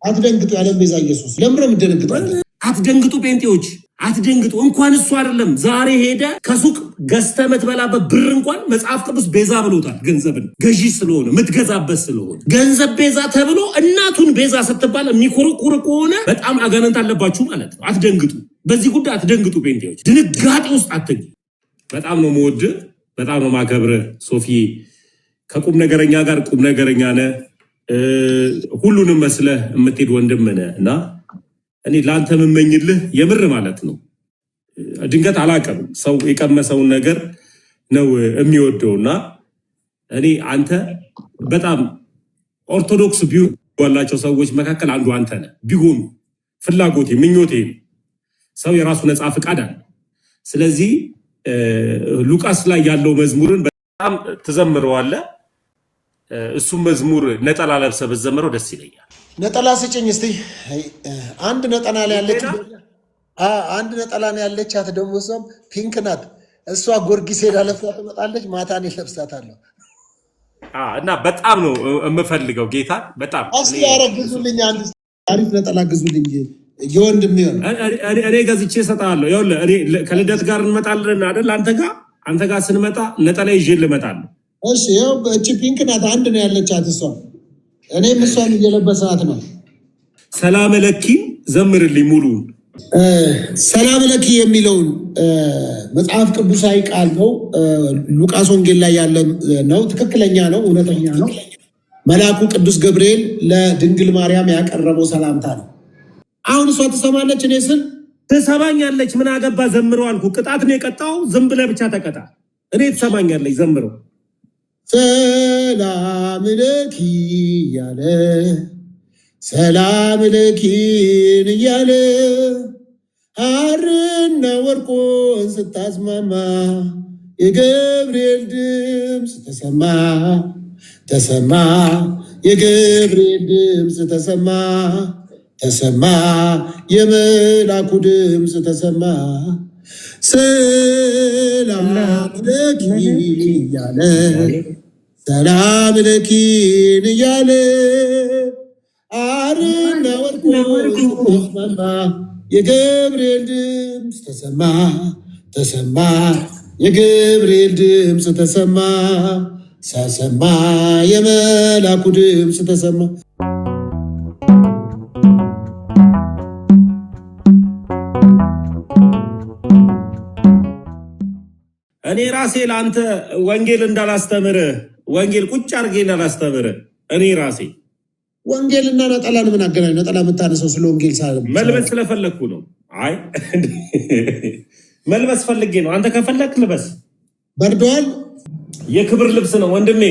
አትደንግጡ ያለን ቤዛ ኢየሱስ ለምንም እንደነግጣለ አትደንግጡ ጴንጤዎች አትደንግጡ እንኳን እሱ አይደለም ዛሬ ሄደ ከሱቅ ገዝተ መትበላበት ብር እንኳን መጽሐፍ ቅዱስ ቤዛ ብሎታል ገንዘብን ገዢ ስለሆነ ምትገዛበት ስለሆነ ገንዘብ ቤዛ ተብሎ እናቱን ቤዛ ስትባል የሚኮረኩር ከሆነ በጣም አጋንንት አለባችሁ ማለት ነው አትደንግጡ በዚህ ጉዳይ አትደንግጡ ጴንጤዎች ድንጋጤ ውስጥ አትግቡ በጣም ነው መወድ በጣም ነው ማከብረ ሶፊ ከቁም ነገረኛ ጋር ቁም ነገረኛ ነህ ሁሉንም መስለህ የምትሄድ ወንድም ነህ እና እኔ ላንተ መመኝልህ የምር ማለት ነው ድንገት አላቀም ሰው የቀመሰውን ነገር ነው የሚወደውና እኔ አንተ በጣም ኦርቶዶክስ ቢሆንላቸው ሰዎች መካከል አንዱ አንተ ነህ ቢሆኑ ፍላጎቴ ምኞቴ ሰው የራሱ ነፃ ፍቃድ አለ ስለዚህ ሉቃስ ላይ ያለው መዝሙርን በጣም ተዘምረዋለህ እሱ መዝሙር ነጠላ ለብሰህ በዘመረው ደስ ይለኛል ነጠላ ስጭኝ እስቲ አንድ ነጠላ ላይ ያለች አንድ ነጠላ ላይ ያለቻት ደግሞ እሷም ፒንክ ናት እሷ ጎርጊስ ሄዳ ለብሳ ትመጣለች ማታን ይለብሳታለሁ እና በጣም ነው የምፈልገው ጌታ በጣም እስቲ ያረግዙልኝ አንድ አሪፍ ነጠላ ግዙልኝ የወንድም ይሆን እኔ ገዝቼ እሰጥሃለሁ ይኸውልህ እኔ ከልደት ጋር እንመጣለን አይደል አንተ ጋር ስንመጣ ነጠላ ይዤ ልመጣለሁ እሺ ይኸው እቺ ፒንክ ናት አንድ ነው ያለቻት እሷ እኔም እሷን እየለበሳት ነው ሰላም ለኪ ዘምርልኝ ሙሉ ሰላም ለኪ የሚለውን መጽሐፍ ቅዱሳዊ ቃል ነው ሉቃስ ወንጌል ላይ ያለ ነው ትክክለኛ ነው እውነተኛ ነው መልአኩ ቅዱስ ገብርኤል ለድንግል ማርያም ያቀረበው ሰላምታ ነው አሁን እሷ ትሰማለች እኔ ስል ትሰማኛለች ምን አገባ ዘምረው አልኩ ቅጣት ነው የቀጣው ዝም ብለህ ብቻ ተቀጣ እኔ ትሰማኛለች ዘምረው ሰላም ለኪ ያለ ሰላም ለኪን ያለ ሐርና ወርቁን ስታስማማ የገብርኤል ድምፅ ተሰማ የገብርኤል ድምፅ ተሰማ የመላኩ ድምፅ ተሰማ ሰላም ለኪ ያለ ሰላም ለኪን ያለ ሐርና ወርቁን የገብርኤል ድምፅ ተሰማ የገብርኤል ድምፅ ተሰማ የመላኩ ድምፅ ተሰማ እኔ ራሴ ለአንተ ወንጌል እንዳላስተምር ወንጌል ቁጭ አድርጌ እንዳላስተምር እኔ ራሴ ወንጌልና ነጠላን ምን አገናኝ ነጠላ የምታነሰው ስለ ወንጌል ሳይሆን መልበስ ስለፈለግኩ ነው አይ መልበስ ፈልጌ ነው አንተ ከፈለክ ልበስ በርዷል የክብር ልብስ ነው ወንድሜ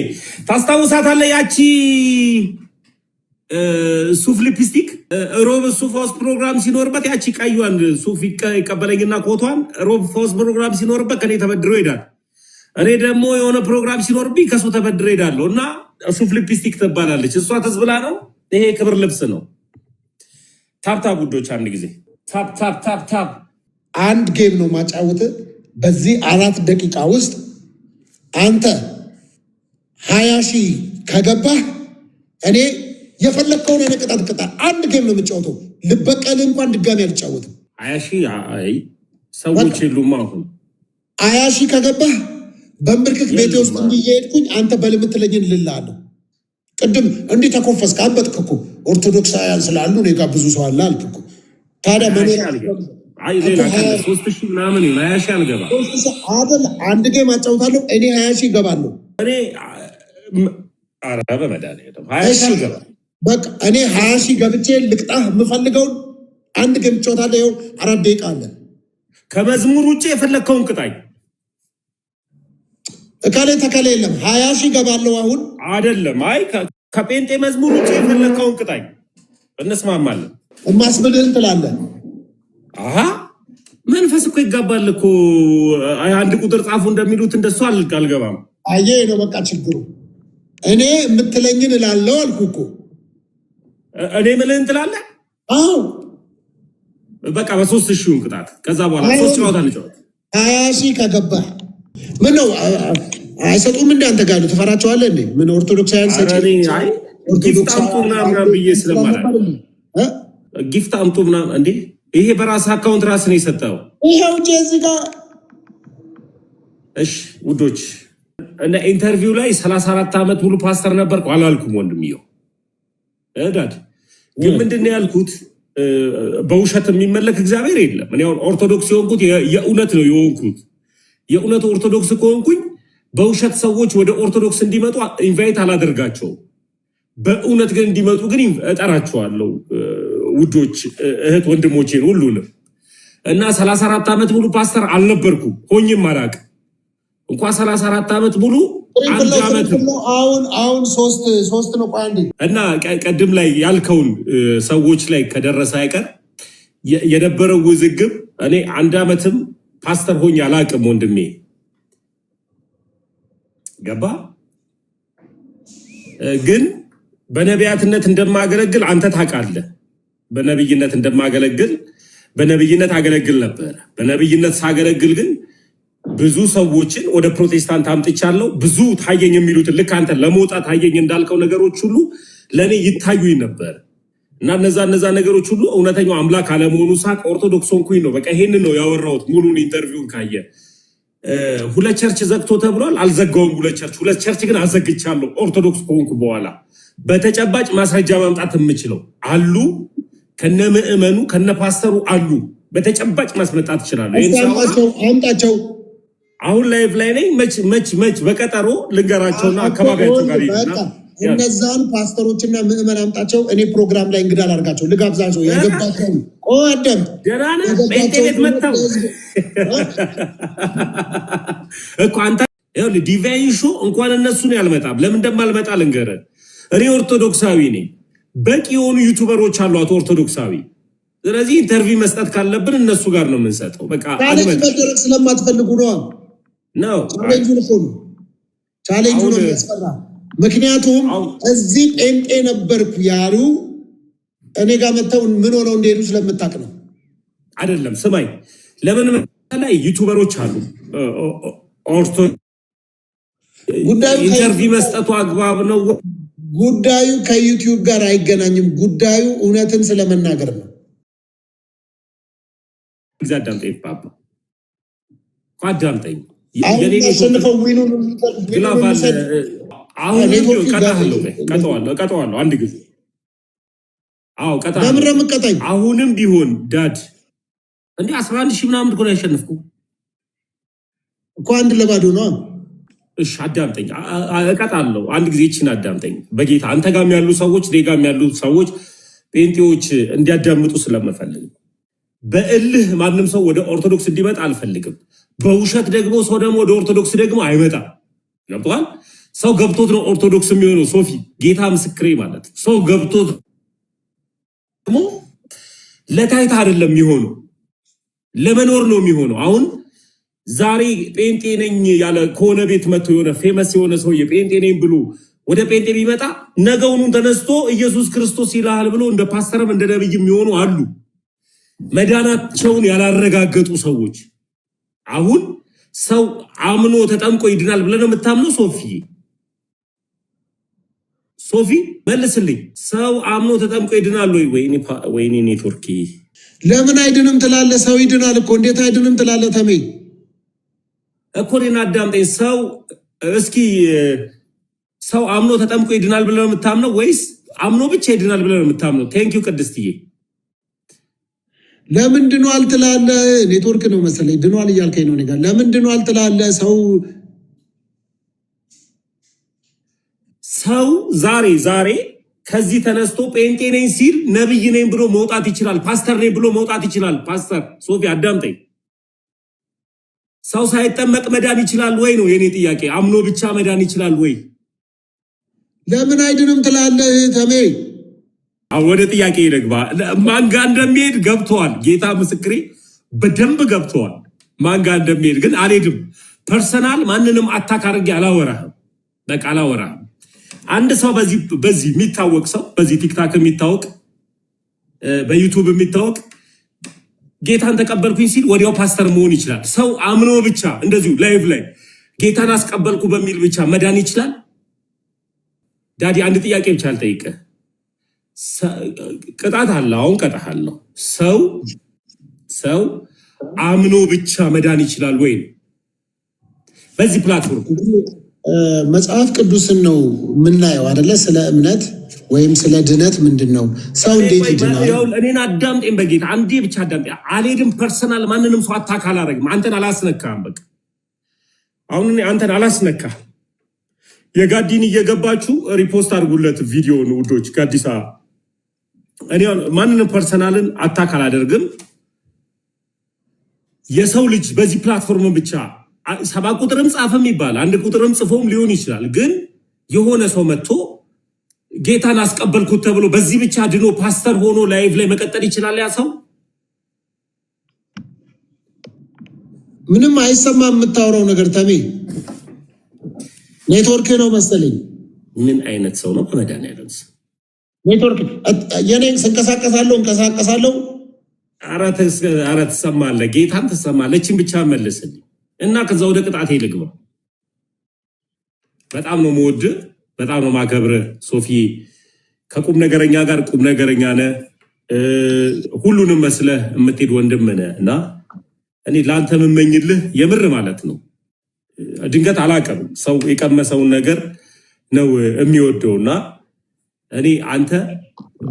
ታስታውሳታለህ ያቺ ሱፍ ሊፕስቲክ ሮብ ሱፍ ፎስ ፕሮግራም ሲኖርበት ያቺ ቀዩን ሱፍ ይቀበለኝና ኮቷን ሮብ ፎስ ፕሮግራም ሲኖርበት ከኔ ተበድሮ ይሄዳል እኔ ደግሞ የሆነ ፕሮግራም ሲኖርብኝ ከሱ ተበድሮ ይሄዳለሁ እና ሱፍ ሊፕስቲክ ትባላለች እሷ ተዝብላ ነው ይሄ ክብር ልብስ ነው ታፕታፕ ጉዶች አንድ ጊዜ ታፕ አንድ ጌም ነው ማጫወት በዚህ 4 ደቂቃ ውስጥ አንተ 20,000 ከገባህ እኔ የፈለከውን ነቀጣጥቅጣ አንድ ጌም ነው የምጫወተው ልበቀል እንኳን ድጋሚ አልጫወትም 20,000 አይ ሰዎች የሉም አሁን 20,000 ከገባህ በእምብርክክ ቤቴ ውስጥ እንዲሄድኩኝ አንተ በልምትለኝን ልላለሁ ቅድም እንዲህ ተኮፈስክ አንበጥክኩ ኦርቶዶክሳውያን ስላሉ እኔ ጋር ብዙ ሰው አለ አልክኩ ታዲያ መኖር አይ ሌላ 3,000 ምናምን 20,000 አልገባ አይደል አንድ ጌም አጫውታለሁ እኔ 20,000 ገባለሁ እኔ አረበ መድኃኒዓለም 20,000 ገባ በቃ እኔ 20,000 ገብቼ ልቅጣህ የምፈልገውን አንድ ጌም ጫወታለሁ ይኸው 4 ደቂቃ አለ ከመዝሙር ውጭ የፈለከውን ቅጣኝ እካሌ ተከለ የለም 20,000 ገባለሁ አሁን አይደለም አይ ከጴንጤ መዝሙር ውጭ የፈለከውን ቅጣኝ እንስማማለን እማስብልህን ትላለህ አሃ መንፈስ እኮ ይጋባል እኮ አንድ ቁጥር ጻፉ እንደሚሉት እንደሱ አልገባም አየህ ነው በቃ ችግሩ እኔ የምትለኝን እላለሁ አልኩ እኮ እኔ ምልህን ትላለህ አዎ በቃ በ3,000 ቅጣት ከዛ በኋላ 3 ጨዋታ እንጫወት 20,000 ከገባህ ምን ነው አይሰጡም እንደ አንተ ጋር ትፈራቸዋለህ እንዴ ምን ኦርቶዶክሳውያን ሰጪ ኦርቶዶክሳውያን ብዬ ስለማለት ጊፍት አምጡ ምናምን እንዴ? ይሄ በራስ አካውንት ራስ ነው የሰጠው። ይሄው እዚህ ጋር እሺ ውዶች፣ እና ኢንተርቪው ላይ 34 ዓመት ሙሉ ፓስተር ነበርኩ አላልኩም ወንድምየው እዳድ። ግን ምንድን ነው ያልኩት? በውሸት የሚመለክ እግዚአብሔር የለም። እኔ ኦርቶዶክስ የሆንኩት የእውነት ነው የሆንኩት። የእውነት ኦርቶዶክስ ከሆንኩኝ በውሸት ሰዎች ወደ ኦርቶዶክስ እንዲመጡ ኢንቫይት አላደርጋቸውም። በእውነት ግን እንዲመጡ ግን እጠራቸዋለሁ። ውዶች እህት ወንድሞቼን ሁሉንም እና 34 ዓመት ሙሉ ፓስተር አልነበርኩም፣ ሆኝም አላውቅም። እንኳን 34 ዓመት ሙሉ አንድ ዓመት አሁን ሶስት ነው ቋንዴ እና ቀድም ላይ ያልከውን ሰዎች ላይ ከደረሰ አይቀር የነበረው ውዝግብ እኔ አንድ ዓመትም ፓስተር ሆኜ አላውቅም ወንድሜ። ገባ? ግን በነቢያትነት እንደማገለግል አንተ ታውቃለህ። በነብይነት እንደማገለግል በነብይነት አገለግል ነበር። በነብይነት ሳገለግል ግን ብዙ ሰዎችን ወደ ፕሮቴስታንት አምጥቻለሁ። ብዙ ታየኝ የሚሉትን ልክ አንተ ለመውጣት ታየኝ እንዳልከው ነገሮች ሁሉ ለእኔ ይታዩኝ ነበር እና እነዛ ነገሮች ሁሉ እውነተኛው አምላክ አለመሆኑ ሳቅ ኦርቶዶክስ ሆንኩኝ ነው። በቃ ይሄንን ነው ያወራሁት። ሙሉን ኢንተርቪውን ካየ 2 ቸርች ዘግቶ ተብሏል። አልዘጋውም። 2 ቸርች ግን አዘግቻለሁ ኦርቶዶክስ ከሆንኩ በኋላ። በተጨባጭ ማስረጃ ማምጣት የምችለው አሉ፣ ከነ ምዕመኑ ከነ ፓስተሩ አሉ። በተጨባጭ ማስመጣት ይችላል። አምጣቸው። አሁን ላይቭ ላይ ነኝ። መች በቀጠሮ ልንገራቸውና አካባቢያቸው ጋር እነዛን ፓስተሮችና ምዕመን አምጣቸው። እኔ ፕሮግራም ላይ እንግዳ ላርጋቸው፣ ልጋብዛቸው። ያገባቸው ቆደም ደራና ቤት መጣው እኮ አንተ ይኸውልህ፣ ዲቫይን ሾው እንኳን እነሱን ያልመጣም። ለምን እንደማልመጣ ልንገርህ። እኔ ኦርቶዶክሳዊ ነኝ። በቂ የሆኑ ዩቱበሮች አሉ ኦርቶዶክሳዊ። ስለዚህ ኢንተርቪው መስጠት ካለብን እነሱ ጋር ነው የምንሰጠው። በቃ መደረግ ስለማትፈልጉ ነው ቻሌንጁ ነው የሚያስፈራ። ምክንያቱም እዚህ ጴንጤ ነበርኩ ያሉ እኔ ጋር መጥተው ምን ሆነው እንደሄዱ ስለምታውቅ ነው። አይደለም ስማኝ፣ ለምን ላይ ዩቱበሮች አሉ ኢንተርቪው መስጠቱ አግባብ ነው። ጉዳዩ ከዩቲዩብ ጋር አይገናኝም። ጉዳዩ እውነትን ስለመናገር ነው። አዳምጠኝ ፓፓ፣ አዳምጠኝ። ቀጠዋለሁ አንድ ጊዜ። አሁንም ቢሆን ዳድ እንዲ 11 ሺህ ምናምን እኮ ነው ያሸነፍኩ እኮ። አንድ ለባዶ ነው። እሺ አዳምጠኝ፣ እቀጣለሁ። አንድ ጊዜ ይችን አዳምጠኝ በጌታ። አንተ ጋም ያሉ ሰዎች እኔ ጋም ያሉ ሰዎች ጴንጤዎች እንዲያዳምጡ ስለምፈልግ በእልህ ማንም ሰው ወደ ኦርቶዶክስ እንዲመጣ አልፈልግም። በውሸት ደግሞ ሰው ደግሞ ወደ ኦርቶዶክስ ደግሞ አይመጣም። ገብቶሃል? ሰው ገብቶት ነው ኦርቶዶክስ የሚሆነው። ሶፊ ጌታ ምስክሬ ማለት ሰው ገብቶት ደግሞ ለታይታ አይደለም የሚሆነው፣ ለመኖር ነው የሚሆነው። አሁን ዛሬ ጴንጤ ነኝ ያለ ከሆነ ቤት መጥቶ የሆነ ፌመስ የሆነ ሰው የጴንጤ ነኝ ብሎ ወደ ጴንጤ ቢመጣ ነገውኑን ተነስቶ ኢየሱስ ክርስቶስ ይልሃል ብሎ እንደ ፓስተርም እንደ ነብይ የሚሆኑ አሉ። መዳናቸውን ያላረጋገጡ ሰዎች። አሁን ሰው አምኖ ተጠምቆ ይድናል ብለህ ነው የምታምነው? ሶፊ መልስልኝ። ሰው አምኖ ተጠምቆ ይድናል ወይ? ወይኔ ኔትወርክ ለምን አይድንም ትላለህ? ሰው ይድናል እኮ። እንዴት አይድንም ትላለህ? ተሜ እኮ እኔን አዳምጠኝ። ሰው አምኖ ተጠምቆ ይድናል ብለህ ነው የምታምነው ወይስ አምኖ ብቻ ይድናል ብለህ ነው የምታምነው? ቴንኪው ቅድስትዬ። ለምን ድኗል ትላለህ? ኔትወርክ ነው መሰለኝ። ድኗል እያልከኝ ነው። ጋር ለምን ድኗል ትላለህ? ሰው ዛሬ ከዚህ ተነስቶ ጴንጤ ነኝ ሲል ነብይ ነኝ ብሎ መውጣት ይችላል። ፓስተር ነኝ ብሎ መውጣት ይችላል። ፓስተር ሶፊ አዳምጠኝ። ሰው ሳይጠመቅ መዳን ይችላል ወይ ነው የኔ ጥያቄ። አምኖ ብቻ መዳን ይችላል ወይ? ለምን አይድንም ትላለህ? ተሜ ወደ ጥያቄ ይደግባ። ማንጋ እንደሚሄድ ገብተዋል። ጌታ ምስክሬ በደንብ ገብተዋል ማንጋ እንደሚሄድ። ግን አልሄድም። ፐርሰናል ማንንም አታክ አድርጌ አላወራህም። በቃ አላወራህም። አንድ ሰው በዚህ የሚታወቅ ሰው በዚህ ቲክታክ የሚታወቅ በዩቱብ የሚታወቅ ጌታን ተቀበልኩኝ ሲል ወዲያው ፓስተር መሆን ይችላል። ሰው አምኖ ብቻ እንደዚሁ ላይቭ ላይ ጌታን አስቀበልኩ በሚል ብቻ መዳን ይችላል? ዳዲ አንድ ጥያቄ ብቻ አልጠይቅህ። ቅጣት አለ። አሁን ቀጣሃለሁ። ሰው አምኖ ብቻ መዳን ይችላል ወይ? በዚህ ፕላትፎርም መጽሐፍ ቅዱስን ነው የምናየው አይደለ? ስለ እምነት ወይም ስለ ድነት ምንድን ነው ሰው እንዴት ይድናል? እኔን አዳምጤን በጌታ አንዴ ብቻ አዳምጤ። አልሄድም ፐርሰናል ማንንም ሰው አታክ አላደርግም። አንተን አላስነካም። በቃ አሁን አንተን አላስነካ። የጋዲን እየገባችሁ ሪፖስት አድርጉለት ቪዲዮን ውዶች። ጋዲሳ እኔ ማንንም ፐርሰናልን አታክ አላደርግም። የሰው ልጅ በዚህ ፕላትፎርም ብቻ 7 ቁጥርም ጻፈም ይባል 1 ቁጥርም ጽፎም ሊሆን ይችላል። ግን የሆነ ሰው መጥቶ ጌታን አስቀበልኩት ተብሎ በዚህ ብቻ ድኖ ፓስተር ሆኖ ላይቭ ላይ መቀጠል ይችላል? ያ ሰው ምንም አይሰማም። የምታወራው ነገር ተሜ ኔትወርክ ነው መሰለኝ። ምን አይነት ሰው ነው? በመድኃኒዓለም ኔትወርክ የኔን እንቀሳቀሳለሁ። ኧረ ትሰማለህ፣ ጌታን ትሰማለህ። እችን ብቻ መልስልኝ እና ከዛ ወደ ቅጣቴ ልግባ። በጣም ነው የምወድህ፣ በጣም ነው የማከብርህ ሶፊ። ከቁም ነገረኛ ጋር ቁም ነገረኛ ነህ። ሁሉንም መስለህ የምትሄድ ወንድም ነህ እና እኔ ለአንተ የምመኝልህ የምር ማለት ነው። ድንገት አላውቅም፣ ሰው የቀመሰውን ነገር ነው የሚወደው እና እኔ አንተ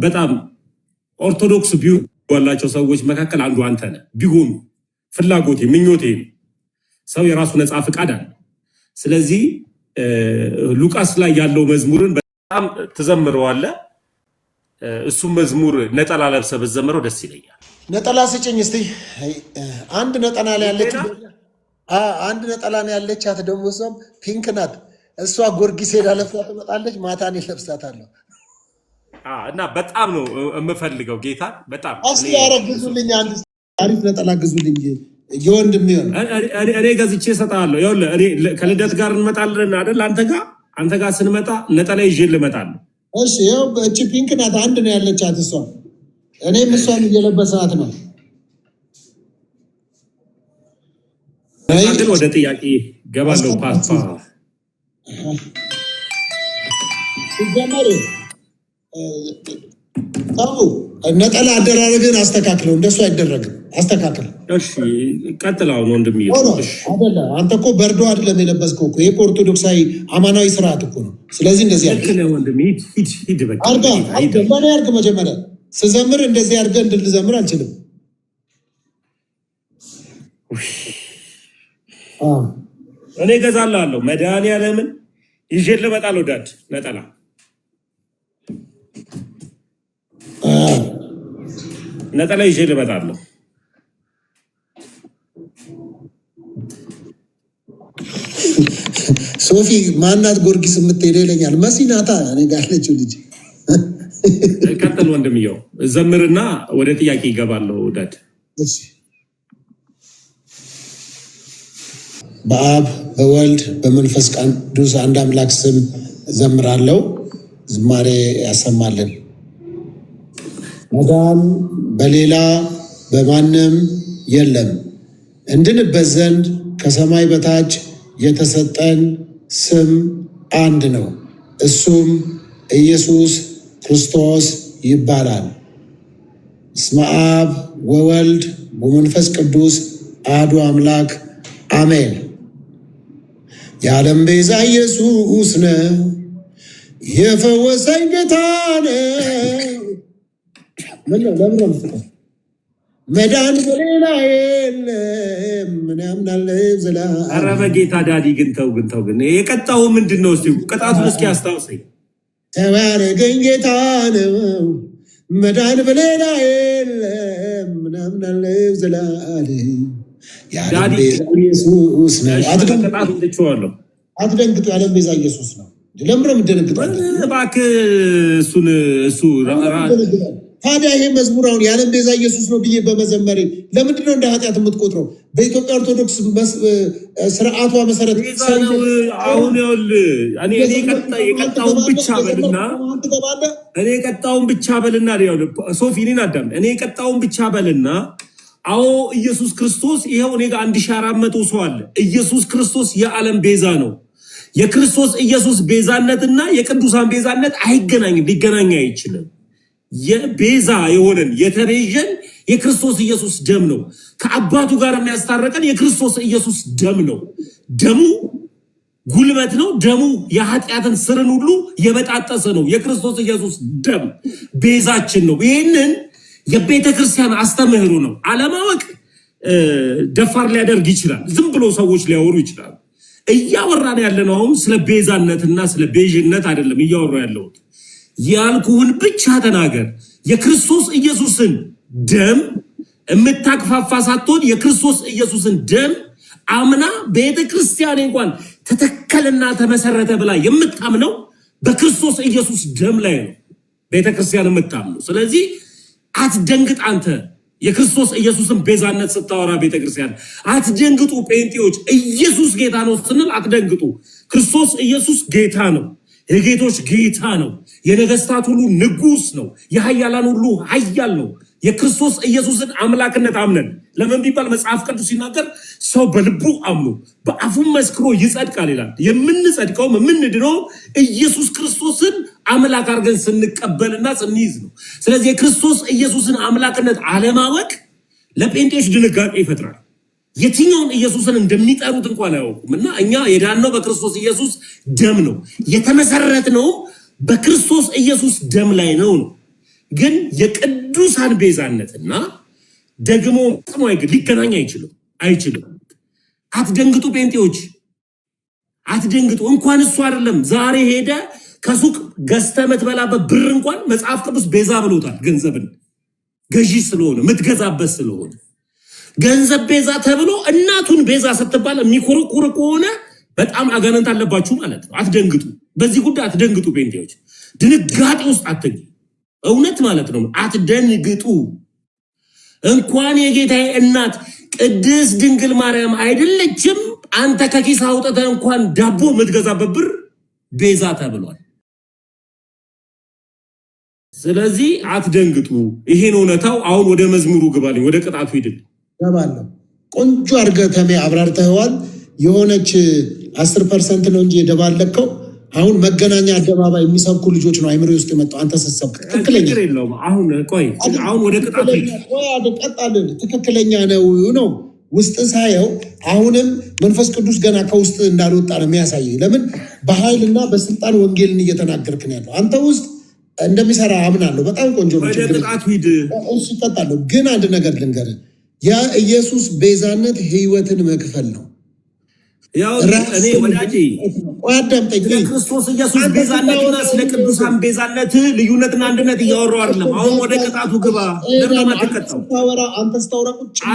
በጣም ኦርቶዶክስ ቢሆኑ ባላቸው ሰዎች መካከል አንዱ አንተ ነህ። ቢሆኑ ፍላጎቴ ምኞቴ ነው። ሰው የራሱ ነፃ ፍቃድ አለ። ስለዚህ ሉቃስ ላይ ያለው መዝሙርን በጣም ትዘምረዋለህ። እሱም መዝሙር ነጠላ ለብሰህ ብትዘምረው ደስ ይለኛል። ነጠላ ስጭኝ እስቲ። አንድ ነጠላ ላይ ያለች አንድ ነጠላ ነው ያለቻት፣ ደግሞ እሷም ፒንክ ናት። እሷ ጎርጊስ ሄዳ ለብሳ ትመጣለች። ማታ እኔ ለብሳታለሁ እና በጣም ነው የምፈልገው ጌታ። በጣም እስቲ ያረግዙልኝ፣ አንድ አሪፍ ነጠላ ግዙልኝ። የወንድም ይሆን እኔ ገዝቼ እሰጥሃለሁ። ይኸውልህ ከልደት ጋር እንመጣለን አይደል? አንተ ጋር ስንመጣ ነጠላ ይዤ ልመጣለሁ። እሺ፣ ይኸው እቺ ፒንክ ናት፣ አንድ ነው ያለቻት እሷ። እኔም እሷን እየለበሰናት ነው። ግን ወደ ጥያቄ ገባለሁ። ፓስፓ ሲጀመር ነጠላ አደራረግን አስተካክለው። እንደሱ አይደረግም፣ አስተካክል። እሺ ቀጥል። አሁን ወንድም አይደለ አንተ እኮ በርዶ አይደለም የለበስከው እኮ። ይሄ ኦርቶዶክሳዊ አማናዊ ስርዓት እኮ ነው። ስለዚህ እንደዚህ ያለ ወንድም ሂድ በቃ አርጋ መጀመሪያ ስዘምር እንደዚህ አድርገህ እንድልዘምር አልችልም። እኔ እገዛልሃለሁ። መድኃኒዓለምን ይዤ ልመጣለሁ። ዳድ ነጠላ ይዤ ልመጣለሁ። ሶፊ ማናት ጎርጊስ የምትሄደው ይለኛል። መሲናታ እኔ ጋር ያለችው ልጅ። ቀጥል ወንድምየው፣ ዘምርና ወደ ጥያቄ ይገባለሁ። ዳድ በአብ በወልድ በመንፈስ ቅዱስ አንድ አምላክ ስም ዘምራለሁ። ዝማሬ ያሰማልን። መዳን በሌላ በማንም የለም፣ እንድንበት ዘንድ ከሰማይ በታች የተሰጠን ስም አንድ ነው፣ እሱም ኢየሱስ ክርስቶስ ይባላል። እስመ አብ ወወልድ ወመንፈስ ቅዱስ አሐዱ አምላክ አሜን። የዓለም ቤዛ ኢየሱስ ነው፣ የፈወሰኝ ጌታ ነው። መዳን በሌላ የለም፣ ምን ያምናለሁ ዘላለም። ኧረ በጌታ ዳዲ ግን ተው ግን የቀጣው ምንድን ነው? እስኪ ቅጣቱን እስኪ አስታውሰኝ። ተባረገኝ ጌታ ነው፣ መዳን በሌላ የለም፣ ምን ያምናለሁ ዘላለም። የዓለም ቤዛ ኢየሱስ ነው። አትደንግጡ፣ የዓለም ቤዛ ኢየሱስ ነው። ለምን ነው የምትደነግጣለህ? እባክህ እሱ ታዲያ ይሄ መዝሙር አሁን የዓለም ቤዛ ኢየሱስ ነው ብዬ በመዘመሬ ለምንድን ነው እንደ ኃጢአት የምትቆጥረው? በኢትዮጵያ ኦርቶዶክስ ስርዓቷ መሰረት አሁን የቀጣውን ብቻ በልና ሶፊ እኔን አዳምጥ። እኔ የቀጣውን ብቻ በልና አዎ ኢየሱስ ክርስቶስ ይኸው እኔ ጋር 1400 ሰው አለ። ኢየሱስ ክርስቶስ የዓለም ቤዛ ነው። የክርስቶስ ኢየሱስ ቤዛነትና የቅዱሳን ቤዛነት አይገናኝም፣ ሊገናኝ አይችልም። የቤዛ የሆነን የተቤዠን የክርስቶስ ኢየሱስ ደም ነው። ከአባቱ ጋር የሚያስታረቀን የክርስቶስ ኢየሱስ ደም ነው። ደሙ ጉልበት ነው። ደሙ የኃጢአትን ስርን ሁሉ የበጣጠሰ ነው። የክርስቶስ ኢየሱስ ደም ቤዛችን ነው። ይህንን የቤተ ክርስቲያን አስተምህሮ ነው። አለማወቅ ደፋር ሊያደርግ ይችላል። ዝም ብሎ ሰዎች ሊያወሩ ይችላሉ። እያወራን ያለነው አሁን ስለ ቤዛነትና ስለ ቤዥነት አይደለም እያወራ ያለሁት። ያልኩህን ብቻ ተናገር። የክርስቶስ ኢየሱስን ደም የምታክፋፋ ሳትሆን የክርስቶስ ኢየሱስን ደም አምና ቤተ ክርስቲያን እንኳን ተተከለና ተመሰረተ ብላ የምታምነው በክርስቶስ ኢየሱስ ደም ላይ ነው ቤተ ክርስቲያን የምታምነው። ስለዚህ አትደንግጥ አንተ የክርስቶስ ኢየሱስን ቤዛነት ስታወራ ቤተ ክርስቲያን አትደንግጡ። ጴንጤዎች ኢየሱስ ጌታ ነው ስንል አትደንግጡ። ክርስቶስ ኢየሱስ ጌታ ነው። የጌቶች ጌታ ነው። የነገስታት ሁሉ ንጉስ ነው። የኃያላን ሁሉ ኃያል ነው። የክርስቶስ ኢየሱስን አምላክነት አምነን ለምን ቢባል መጽሐፍ ቅዱስ ሲናገር ሰው በልቡ አምኖ በአፉም መስክሮ ይጸድቃል ይላል። የምንጸድቀውም የምንድነው ኢየሱስ ክርስቶስን አምላክ አድርገን ስንቀበልና ስንይዝ ነው። ስለዚህ የክርስቶስ ኢየሱስን አምላክነት አለማወቅ ለጴንጤዎች ድንጋጤ ይፈጥራል። የትኛውን ኢየሱስን እንደሚጠሩት እንኳን አያውቁም። እና እኛ የዳነው በክርስቶስ ኢየሱስ ደም ነው። የተመሰረትነው በክርስቶስ ኢየሱስ ደም ላይ ነው። ግን የቅዱሳን ቤዛነትና ደግሞ ሊገናኝ አይችልም። አትደንግጡ ጴንጤዎች፣ አትደንግጡ። እንኳን እሱ አይደለም ዛሬ ሄደ ከሱቅ ገዝተ የምትበላበት ብር እንኳን መጽሐፍ ቅዱስ ቤዛ ብሎታል። ገንዘብን ገዢ ስለሆነ የምትገዛበት ስለሆነ ገንዘብ ቤዛ ተብሎ እናቱን ቤዛ ስትባል የሚኮረኮር ከሆነ በጣም አጋንንት አለባችሁ ማለት ነው። አትደንግጡ። በዚህ ጉዳይ አትደንግጡ ጴንጤዎች፣ ድንጋጤ ውስጥ አትገኙ። እውነት ማለት ነው። አትደንግጡ። እንኳን የጌታዬ እናት ቅድስት ድንግል ማርያም አይደለችም አንተ ከኪስ አውጥተህ እንኳን ዳቦ የምትገዛበት ብር ቤዛ ተብሏል። ስለዚህ አትደንግጡ። ይሄን እውነታው። አሁን ወደ መዝሙሩ ግባልኝ፣ ወደ ቅጣቱ ሂድልኝ። ገባለሁ። ቆንጆ አድርገህ ተሜ አብራርተኸዋል። የሆነች 10% ነው እንጂ የደባለከው አሁን መገናኛ አደባባይ የሚሰብኩ ልጆች ነው አይምሮ ውስጥ የመጣው። አንተ ስትሰብክ ትክክለኛ አሁን ወደ ቅጣቱ ትክክለኛ ነው ውስጥ ሳየው አሁንም መንፈስ ቅዱስ ገና ከውስጥ እንዳልወጣ ነው የሚያሳየው። ለምን በኃይልና በስልጣን ወንጌልን እየተናገርክ ነው ያለው። አንተ ውስጥ እንደሚሰራ አምናለሁ። በጣም ቆንጆ ነው። ወደ ቅጣቱ ሂድ። እሺ እቀጣለሁ። ግን አንድ ነገር ልንገርህ፣ የኢየሱስ ቤዛነት ህይወትን መክፈል ነው። ያው እኔ ወዳጄ አዳምጠኝ። ክርስቶስ ኢየሱስ ቤዛነትና ስለ ቅዱሳን ቤዛነት ልዩነትና አንድነት እያወራሁ አይደለም። አሁን ወደ ቅጣቱ ግባ። ለምን ተቀጣው?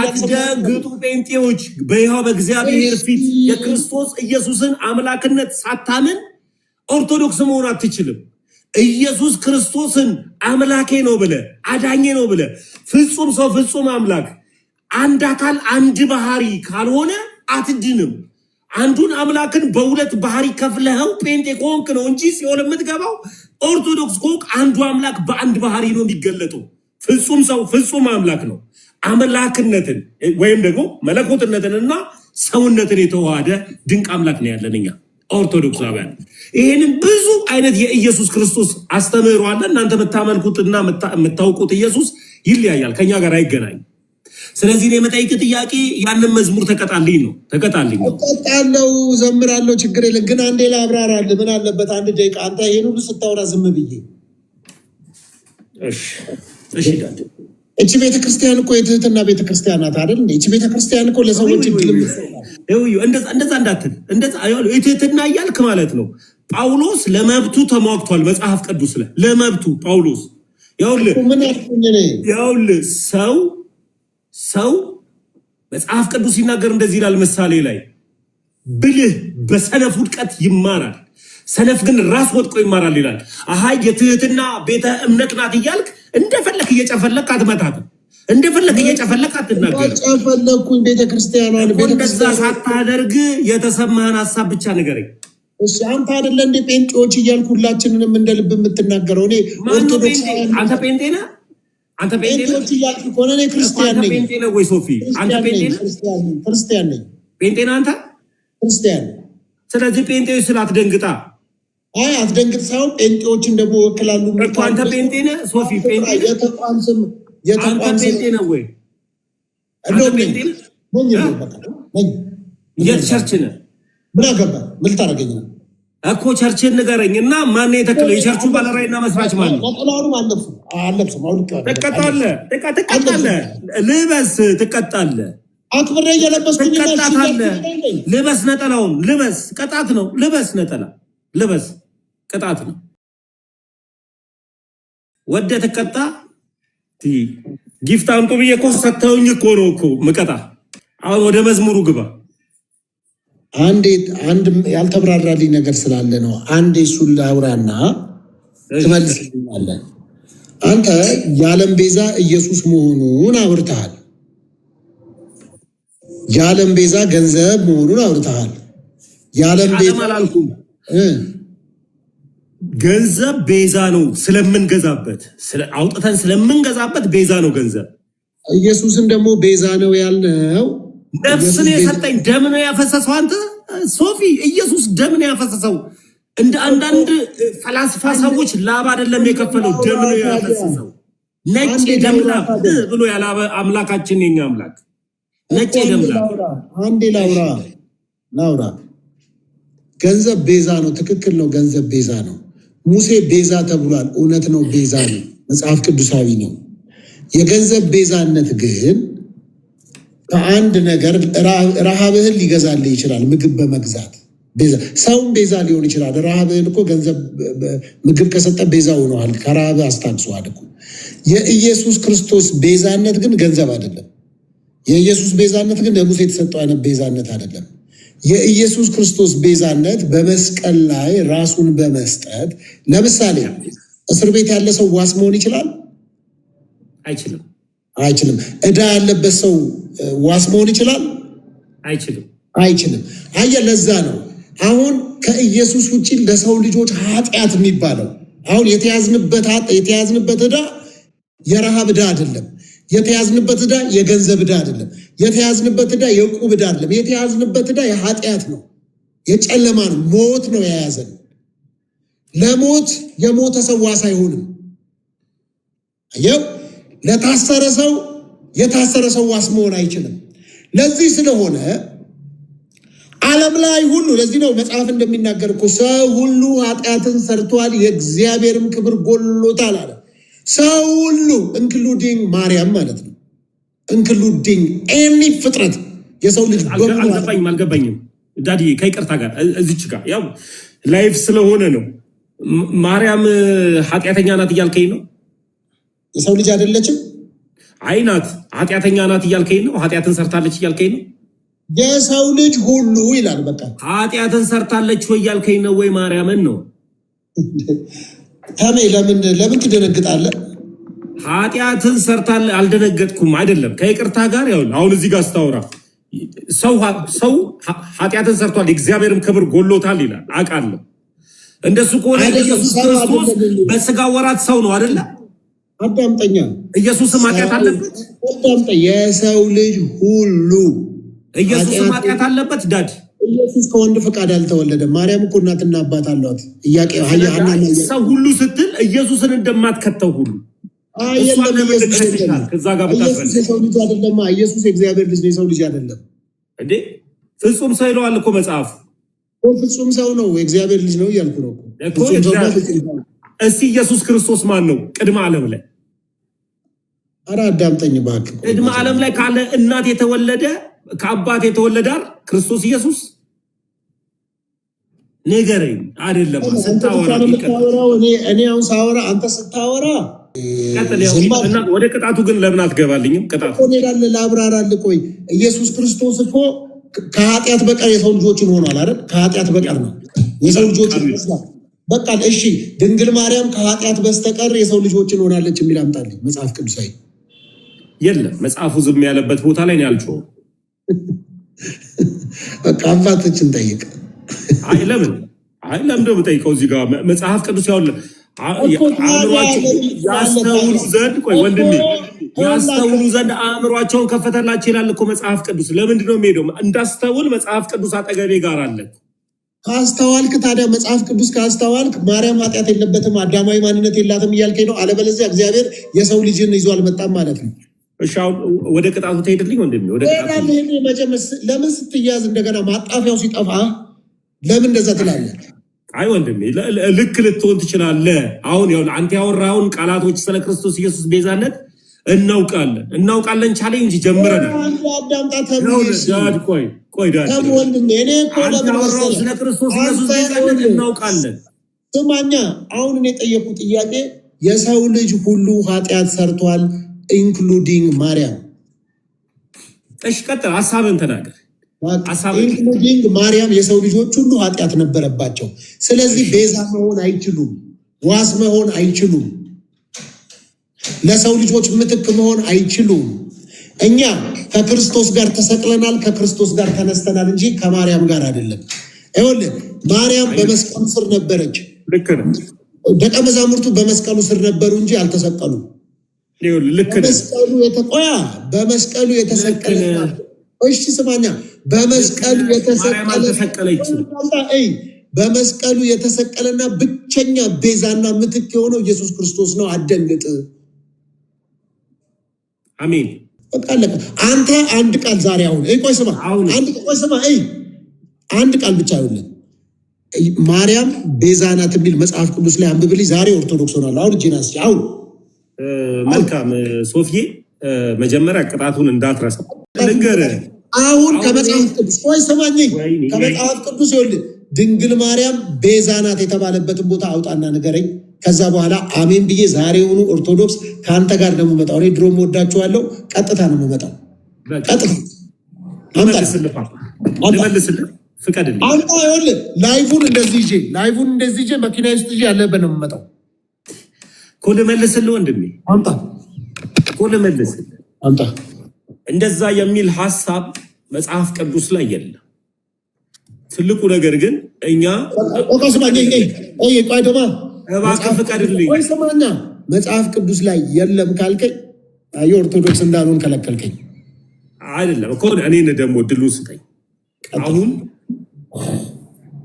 አትደንግጡ ጴንጤዎች። በይሃው በእግዚአብሔር ፊት የክርስቶስ ኢየሱስን አምላክነት ሳታምን ኦርቶዶክስ መሆን አትችልም። ኢየሱስ ክርስቶስን አምላኬ ነው ብለህ አዳኜ ነው ብለህ ፍጹም ሰው ፍጹም አምላክ አንድ አካል አንድ ባህሪ ካልሆነ አትድንም። አንዱን አምላክን በሁለት ባህሪ ከፍለኸው ጴንጤ ከሆንክ ነው እንጂ ሲኦል የምትገባው። ኦርቶዶክስ ከሆንክ አንዱ አምላክ በአንድ ባህሪ ነው የሚገለጠው። ፍጹም ሰው ፍጹም አምላክ ነው። አምላክነትን ወይም ደግሞ መለኮትነትንና ሰውነትን የተዋሃደ ድንቅ አምላክ ነው ያለን እኛ ኦርቶዶክሳውያን። ይሄንን ብዙ አይነት የኢየሱስ ክርስቶስ አስተምህሮ አለ። እናንተ የምታመልኩትና የምታውቁት ኢየሱስ ይለያያል፣ ከኛ ጋር አይገናኝም። ስለዚህ እኔ የምጠይቅ ጥያቄ ያንን መዝሙር ተቀጣልኝ ነው። ተቀጣለው፣ ዘምራለሁ፣ ችግር የለም። ግን አንዴ ላብራራልህ። ምን አለበት አንድ ደቂቃ። አንተ ይሄን ሁሉ ስታወራ ዝም ብዬ እቺ ቤተክርስቲያን እኮ የትህትና ቤተክርስቲያን ናት አይደል? እቺ ቤተክርስቲያን እኮ ለሰዎች እድል እንደዛ እንዳትል። የትህትና እያልክ ማለት ነው። ጳውሎስ ለመብቱ ተሟግቷል መጽሐፍ ቅዱስ ላይ ለመብቱ ጳውሎስ ያውልህ ሰው መጽሐፍ ቅዱስ ሲናገር እንደዚህ ይላል። ምሳሌ ላይ ብልህ በሰነፍ ውድቀት ይማራል፣ ሰነፍ ግን ራስ ወድቆ ይማራል ይላል። የትህትና ቤተ እምነት ናት እያልክ እንደፈለክ እየጨፈለክ አትመታትም፣ እንደፈለክ እየጨፈለክ አትናገርም። ጨፈለኩኝ ቤተክርስቲያኗን እንደዛ ሳታደርግ የተሰማህን ሀሳብ ብቻ ንገረኝ። እሺ አንተ አይደለ እንደ ጴንጤዎች እያልኩ ሁላችንንም እንደ ልብ የምትናገረው? እኔ ኦርቶዶክስ አንተ ጴንጤ ነህ? አንተ ጴንጤዎች እያልኩ ከሆነ እኔ ክርስቲያን ነኝ። ጴንጤ ነህ ወይ ሶፊ? አንተ ጴንጤ ነህ? ክርስቲያን ነኝ። ጴንጤ ነህ አንተ? ክርስቲያን። ስለዚህ ጴንጤዎች ስላትደንግጣ አይ አትደንግጥ ሳይሆን ጴንጤዎችን ደግሞ ወክላሉ እኮ። አንተ ጴንጤ ነህ ሶፊ? ጴንጤ ነህ? የተቋም ስም አንተ ጴንጤ ነህ ወይ? አንተ ጴንጤ ነህ? የት ቸርች ነህ? ምን አገባ? ምን ልታደርገኝ ነው እኮ? ቸርችን ንገረኝ እና ማን የተከለው? የቸርቹ ባለራዕይና መስራች ማን ነው? ነጠላውንም አለብስም። ትቀጣለህ። ልበስ፣ ትቀጣለህ። አክብሬ እየለበስኩኝ ትቀጣታለህ። ልበስ፣ ነጠላውን ልበስ። ቅጣት ነው። ልበስ፣ ነጠላ ልበስ፣ ቅጣት ነው። ወደ ትቀጣ። ጊፍት አምጡ ብዬ እኮ ሰጥተውኝ እኮ ነው እኮ ምቀጣ። አሁን ወደ መዝሙሩ ግባ። አንድ ያልተብራራልኝ ነገር ስላለ ነው። አንዴ እሱን ላውራና ትመልስልኛለህ። አንተ የዓለም ቤዛ ኢየሱስ መሆኑን አውርተሃል። የዓለም ቤዛ ገንዘብ መሆኑን አውርተሃል። የዓለም ቤዛ አላልኩም። ገንዘብ ቤዛ ነው ስለምንገዛበት፣ አውጥተን ስለምንገዛበት ቤዛ ነው ገንዘብ። ኢየሱስን ደግሞ ቤዛ ነው ያልነው ነፍስን የሰጠኝ ደም ነው ያፈሰሰው። አንተ ሶፊ ኢየሱስ ደም ነው ያፈሰሰው። እንደ አንዳንድ ፈላስፋ ሰዎች ላብ አይደለም የከፈለው፣ ደም ነው ያፈሰሰው። ነጭ ደም ላብ ብሎ ያላበ አምላካችን የኛ አምላክ ነጭ ደም ላብ። አንዴ ላውራ። ገንዘብ ቤዛ ነው። ትክክል ነው። ገንዘብ ቤዛ ነው። ሙሴ ቤዛ ተብሏል። እውነት ነው። ቤዛ ነው። መጽሐፍ ቅዱሳዊ ነው። የገንዘብ ቤዛነት ግን ከአንድ ነገር ረሃብህን ሊገዛልህ ይችላል። ምግብ በመግዛት ሰውም ቤዛ ሊሆን ይችላል። ረሃብህን እኮ ገንዘብ ምግብ ከሰጠ ቤዛ ሆነዋል። ከረሃብህ አስታግሷል እኮ። የኢየሱስ ክርስቶስ ቤዛነት ግን ገንዘብ አይደለም። የኢየሱስ ቤዛነት ግን ለሙሴ የተሰጠው አይነት ቤዛነት አይደለም። የኢየሱስ ክርስቶስ ቤዛነት በመስቀል ላይ ራሱን በመስጠት ለምሳሌ እስር ቤት ያለ ሰው ዋስ መሆን ይችላል? አይችልም። ዕዳ ያለበት ሰው ዋስ መሆን ይችላል? አይችልም። አየህ፣ ለዛ ነው አሁን ከኢየሱስ ውጭ ለሰው ልጆች ኃጢአት የሚባለው። አሁን የተያዝንበት ዕዳ የረሃብ ዕዳ አይደለም። የተያዝንበት ዕዳ የገንዘብ ዕዳ አይደለም። የተያዝንበት ዕዳ የዕቁብ ዕዳ አይደለም። የተያዝንበት ዕዳ የኃጢአት ነው፣ የጨለማ ነው፣ ሞት ነው የያዘን። ለሞት የሞተ ሰው ዋስ አይሆንም። አየው፣ ለታሰረ ሰው የታሰረ ሰው ዋስ መሆን አይችልም። ለዚህ ስለሆነ ዓለም ላይ ሁሉ ለዚህ ነው መጽሐፍ እንደሚናገር እኮ ሰው ሁሉ ኃጢአትን ሰርቷል፣ የእግዚአብሔርም ክብር ጎሎታል አለ። ሰው ሁሉ ኢንክሉዲንግ ማርያም ማለት ነው። ኢንክሉዲንግ ኤኒ ፍጥረት የሰው ልጅ አልገባኝም ዳዲ ከይቅርታ ጋር እዚች ጋር ያው ላይፍ ስለሆነ ነው። ማርያም ኃጢአተኛ ናት እያልከኝ ነው? የሰው ልጅ አይደለችም? አይ ናት። ኃጢአተኛ ናት እያልከኝ ነው? ኃጢአትን ሰርታለች እያልከኝ ነው? የሰው ልጅ ሁሉ ይላል። በቃ ኃጢአትን ሰርታለች ወይ እያልከኝ ነው ወይ ማርያምን ነው? ታሜ ለምን ትደነግጣለህ? ኃጢአትን ሰርታለ አልደነገጥኩም። አይደለም ከይቅርታ ጋር ያው አሁን እዚህ ጋር ስታወራ ሰው ኃጢአትን ሰርቷል የእግዚአብሔርም ክብር ጎሎታል ይላል። አውቃለሁ። እንደሱ ከሆነ ኢየሱስ ክርስቶስ በስጋ ወራት ሰው ነው አይደለ? አዳምጠኛ። ኢየሱስም ኃጢአት አለበት? አዳምጠኛ። የሰው ልጅ ሁሉ ኢየሱስም ኃጢአት አለበት? ዳድ ኢየሱስ ከወንድ ፈቃድ አልተወለደም። ማርያም እኮ እናትና አባት አሏት። ሰው ሁሉ ስትል ኢየሱስን እንደማትከተው ሁሉ ኢየሱስ የሰው ልጅ አይደለም። ኢየሱስ የእግዚአብሔር ልጅ ነው፣ የሰው ልጅ አይደለም እንዴ? ፍጹም ሰው ይለዋል እኮ መጽሐፍ። ፍጹም ሰው ነው፣ የእግዚአብሔር ልጅ ነው እያልኩ ነው እኮ። እስቲ ኢየሱስ ክርስቶስ ማን ነው? ቅድመ ዓለም ላይ ኧረ አዳምጠኝ እባክህ። ቅድመ ዓለም ላይ ካለ እናት የተወለደ ከአባት የተወለደ ክርስቶስ ኢየሱስ ንገረኝ። አይደለም ስታወራ እኔ አሁን ሳወራ አንተ ስታወራ ወደ ቅጣቱ ግን ለምን አትገባልኝም? ቅጣቱ ላብራራልህ። ቆይ ኢየሱስ ክርስቶስ እኮ ከኃጢአት በቀር የሰው ልጆችን ሆኗል አይደል? ከኃጢአት በቀር ነው የሰው ልጆችን ይመስላል። በቃ እሺ፣ ድንግል ማርያም ከኃጢአት በስተቀር የሰው ልጆችን ሆናለች የሚል አምጣልኝ መጽሐፍ ቅዱሳዊ። የለም መጽሐፉ ዝም ያለበት ቦታ ላይ ነው ያልችው። በቃ አባቶችን ጠይቅ። አይ ለምን ደግሞ ጠይቀው። እዚህ ጋር መጽሐፍ ቅዱስ ያውለ ያስተውሉ ዘንድ ቆይ ወንድሜ ያስተውሉ ዘንድ አእምሯቸውን ከፈተላቸው ይላል እኮ መጽሐፍ ቅዱስ። ለምንድን ነው የሚሄደው? እንዳስተውል መጽሐፍ ቅዱስ አጠገቤ ጋር አለ። ካስተዋልክ ታዲያ መጽሐፍ ቅዱስ ካስተዋልክ ማርያም ኃጢአት የለበትም አዳማዊ ማንነት የላትም እያልከኝ ነው። አለበለዚያ እግዚአብሔር የሰው ልጅን ይዞ አልመጣም ማለት ነው። እሺ አሁን ወደ ቅጣቱ ትሄድልኝ ወንድሜ፣ ወደ ቅጣቱ ለምን ስትያዝ እንደገና ማጣፊያው ሲጠፋ ለምን እንደዛ ትላለህ? አይ ወንድሜ ልክ ልትሆን ትችላለህ። አሁን ያው አንተ ያወራውን ቃላቶች ስለ ክርስቶስ ኢየሱስ ቤዛነት እናውቃለን ቻሌንጅ ጀምረናል። ቆይ ዳድ ስለ ክርስቶስ ኢየሱስ ቤዛነት እናውቃለን። ስማኛ፣ አሁን እኔ የጠየቁ ጥያቄ የሰው ልጅ ሁሉ ኃጢአት ሰርቷል ኢንክሉዲንግ ማርያም። እሺ ቀጥል፣ ሀሳብን ተናገር። ኢንክሉዲንግ ማርያም የሰው ልጆች ሁሉ ኃጢአት ነበረባቸው። ስለዚህ ቤዛ መሆን አይችሉም፣ ዋስ መሆን አይችሉም፣ ለሰው ልጆች ምትክ መሆን አይችሉም። እኛ ከክርስቶስ ጋር ተሰቅለናል፣ ከክርስቶስ ጋር ተነስተናል እንጂ ከማርያም ጋር አይደለም። ይኸውልህ ማርያም በመስቀሉ ስር ነበረች። ልክ ነው። ደቀ መዛሙርቱ በመስቀሉ ስር ነበሩ እንጂ አልተሰቀሉም። በመስቀሉ የተሰቀለ እሺ ስማኛ፣ በመስቀሉ የተሰቀለና ብቸኛ ቤዛና ምትክ የሆነው ኢየሱስ ክርስቶስ ነው። አደንግጥ። አሜን። አንተ አንድ ቃል ዛሬ አሁን ቆይ ስማ፣ አንድ ቃል ብቻ ይሁን። ማርያም ቤዛ ናት የሚል መጽሐፍ ቅዱስ ላይ አንብብልኝ። ዛሬ ኦርቶዶክስ ሆናለሁ። አሁን ጂናስ አሁን መልካም ሶፊዬ፣ መጀመሪያ ቅጣቱን እንዳትረሳ ልንገርህ። አሁን ከመጽሐፍ ቅዱስ ቆይ ስማኝ፣ ከመጽሐፍ ቅዱስ ይኸውልህ ድንግል ማርያም ቤዛ ናት የተባለበትን ቦታ አውጣና ንገረኝ። ከዛ በኋላ አሜን ብዬ ዛሬውኑ ኦርቶዶክስ ከአንተ ጋር ነው የምመጣው። እኔ ድሮም ወዳችኋለሁ። ቀጥታ ነው የምመጣው። ቀጥታ ልመልስልህ ፍቀድልኝ። አንተ ይኸውልህ ላይቡን እንደዚህ ይዤ መኪና ውስጥ ይዤ ያለበት ነው የምመጣው እኮ ልመልስልህ ወንድሜ፣ አምጣ እኮ ልመልስልህ። አምጣ። እንደዛ የሚል ሀሳብ መጽሐፍ ቅዱስ ላይ የለም። ትልቁ ነገር ግን እኛ እባክህ ፍቀድልኝ። መጽሐፍ ቅዱስ ላይ የለም ካልከኝ የኦርቶዶክስ እንዳልሆን ከለከልከኝ። አይደለም እኮ እኔን ደግሞ ድሉን ስጠኝ። አሁን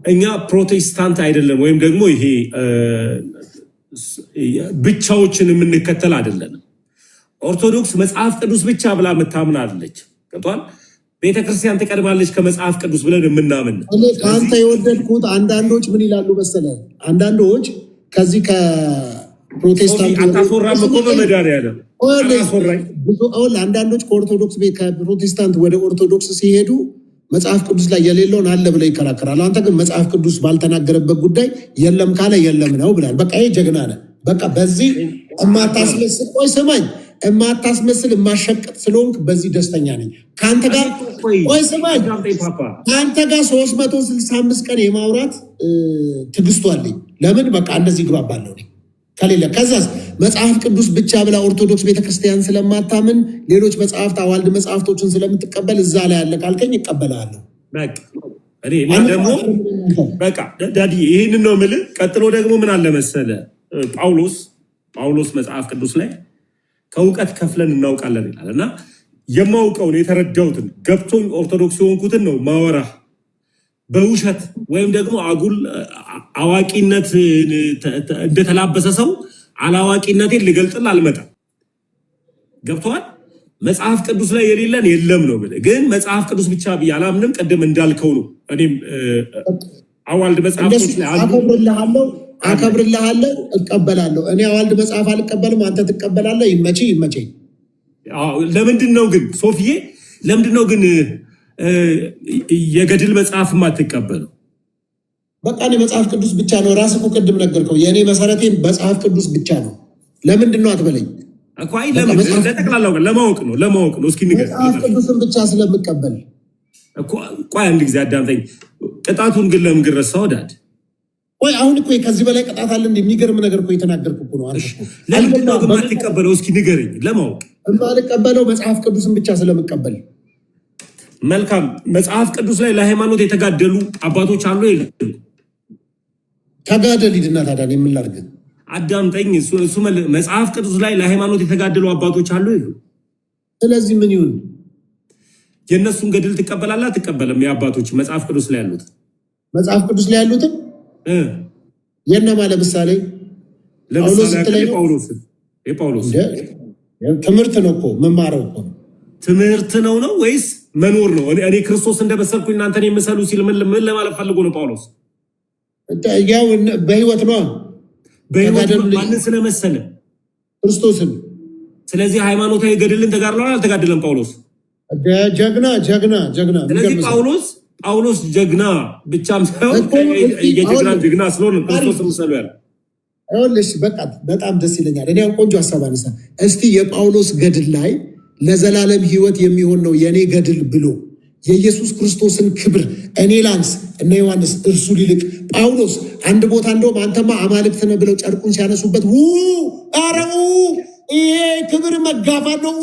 እኛ ፕሮቴስታንት አይደለም ወይም ደግሞ ይሄ ብቻዎችን የምንከተል አይደለንም። ኦርቶዶክስ መጽሐፍ ቅዱስ ብቻ ብላ የምታምን አለች። ገብቷል? ቤተክርስቲያን ትቀድማለች ከመጽሐፍ ቅዱስ ብለን የምናምን። ከአንተ የወደድኩት አንዳንዶች ምን ይላሉ መሰለህ? አንዳንዶች ከዚህ ከፕሮቴስታንት አታስወራም እኮ በመድኃኒዓለም አታስወራኝ። አንዳንዶች ከፕሮቴስታንት ወደ ኦርቶዶክስ ሲሄዱ መጽሐፍ ቅዱስ ላይ የሌለውን አለ ብለው ይከራከራሉ። አንተ ግን መጽሐፍ ቅዱስ ባልተናገረበት ጉዳይ የለም ካለ የለም ነው ብላል። በቃ ይሄ ጀግና ነህ። በቃ በዚህ የማታስመስል ቆይ ስማኝ፣ የማታስመስል የማሸቀጥ ስለሆንክ በዚህ ደስተኛ ነኝ። ከአንተ ጋር ቆይ ስማኝ፣ ከአንተ ጋር 365 ቀን የማውራት ትዕግስቱ አለኝ። ለምን በቃ እንደዚህ ግባባለሁ ከሌለ ከዛስ መጽሐፍ ቅዱስ ብቻ ብላ ኦርቶዶክስ ቤተክርስቲያን ስለማታምን ሌሎች መጽሐፍት አዋልድ መጽሐፍቶችን ስለምትቀበል እዛ ላይ ያለ ካልከኝ ይቀበላለሁ። ደግሞ በቃ ዳዲ ይህንን ነው የምልህ። ቀጥሎ ደግሞ ምን አለ መሰለ ጳውሎስ መጽሐፍ ቅዱስ ላይ ከእውቀት ከፍለን እናውቃለን ይላል እና የማውቀውን የተረዳሁትን ገብቶኝ ኦርቶዶክስ የሆንኩትን ነው ማወራ። በውሸት ወይም ደግሞ አጉል አዋቂነት እንደተላበሰ ሰው አላዋቂነቴን ልገልጥል አልመጣም። ገብተዋል? መጽሐፍ ቅዱስ ላይ የሌለን የለም ነው ብለህ ግን መጽሐፍ ቅዱስ ብቻ ብዬ አላምንም። ቅድም እንዳልከው ነው። እኔም አዋልድ መጽሐፎች ላይ አከብርልሃለሁ፣ እቀበላለሁ። እኔ አዋልድ መጽሐፍ አልቀበልም፣ አንተ ትቀበላለህ። ይመቸኝ። ለምንድን ነው ግን ሶፊዬ፣ ለምንድን ነው ግን የገድል መጽሐፍ ማትቀበለው? በቃ እኔ መጽሐፍ ቅዱስ ብቻ ነው። ራስህ እኮ ቅድም ነገርከው። የእኔ መሰረቴ መጽሐፍ ቅዱስ ብቻ ነው። ለምንድን ነው አትበለኝ። ለማወቅ ነው። እስኪ ንገር። መጽሐፍ ቅዱስን ብቻ ስለምቀበል። ቆይ አንድ ጊዜ አዳምጠኝ። ቅጣቱን ግን ለምን ግን ረሳኸው ዳድ? ቆይ አሁን እኮ ከዚህ በላይ ቅጣት አለ? የሚገርም ነገር እኮ የተናገርኩ እኮ ነው። ለምንድን ነው ግን ማትቀበለው? እስኪ ንገረኝ። ለማወቅ የማልቀበለው መጽሐፍ ቅዱስን ብቻ ስለምቀበል። መልካም። መጽሐፍ ቅዱስ ላይ ለሃይማኖት የተጋደሉ አባቶች አሉ የለም? ተጋደል ሂድና ታዲያ ምን ላድርግ? አዳምጠኝ። እሱ መጽሐፍ ቅዱስ ላይ ለሃይማኖት የተጋደሉ አባቶች አሉ የለም? ስለዚህ ምን ይሁን? የእነሱን ገድል ትቀበላለህ አትቀበልም? የአባቶች መጽሐፍ ቅዱስ ላይ ያሉት መጽሐፍ ቅዱስ ላይ ያሉትን የነማ ለምሳሌ ጳውሎስ ትምህርት ነው እኮ መማረው እኮ ትምህርት ነው ወይስ መኖር ነው? እኔ ክርስቶስ እንደመሰልኩ እናንተን የምሰሉ ሲል ምን ለማለት ፈልጎ ነው ጳውሎስ? ያው በህይወት ነው። በህይወት ማንን ስለመሰለ? ክርስቶስን። ስለዚህ ሃይማኖታዊ ገድልን ተጋድሏል አልተጋደለም ጳውሎስ? ጀግና። ስለዚህ ጳውሎስ ጀግና ብቻም ሳይሆን የጀግና ጀግና ስለሆነ ክርስቶስ ምሰሉ ያለ ይኸውልሽ፣ በቃ በጣም ደስ ይለኛል። እኔ ቆንጆ ሀሳብ አነሳ። እስቲ የጳውሎስ ገድል ላይ ለዘላለም ህይወት የሚሆን ነው የኔ ገድል ብሎ የኢየሱስ ክርስቶስን ክብር እኔ ላንስ እነ ዮሐንስ እርሱ ሊልቅ ጳውሎስ አንድ ቦታ እንደውም አንተማ አማልክት ነህ ብለው ጨርቁን ሲያነሱበት አረው ይሄ ክብር መጋፋት ነው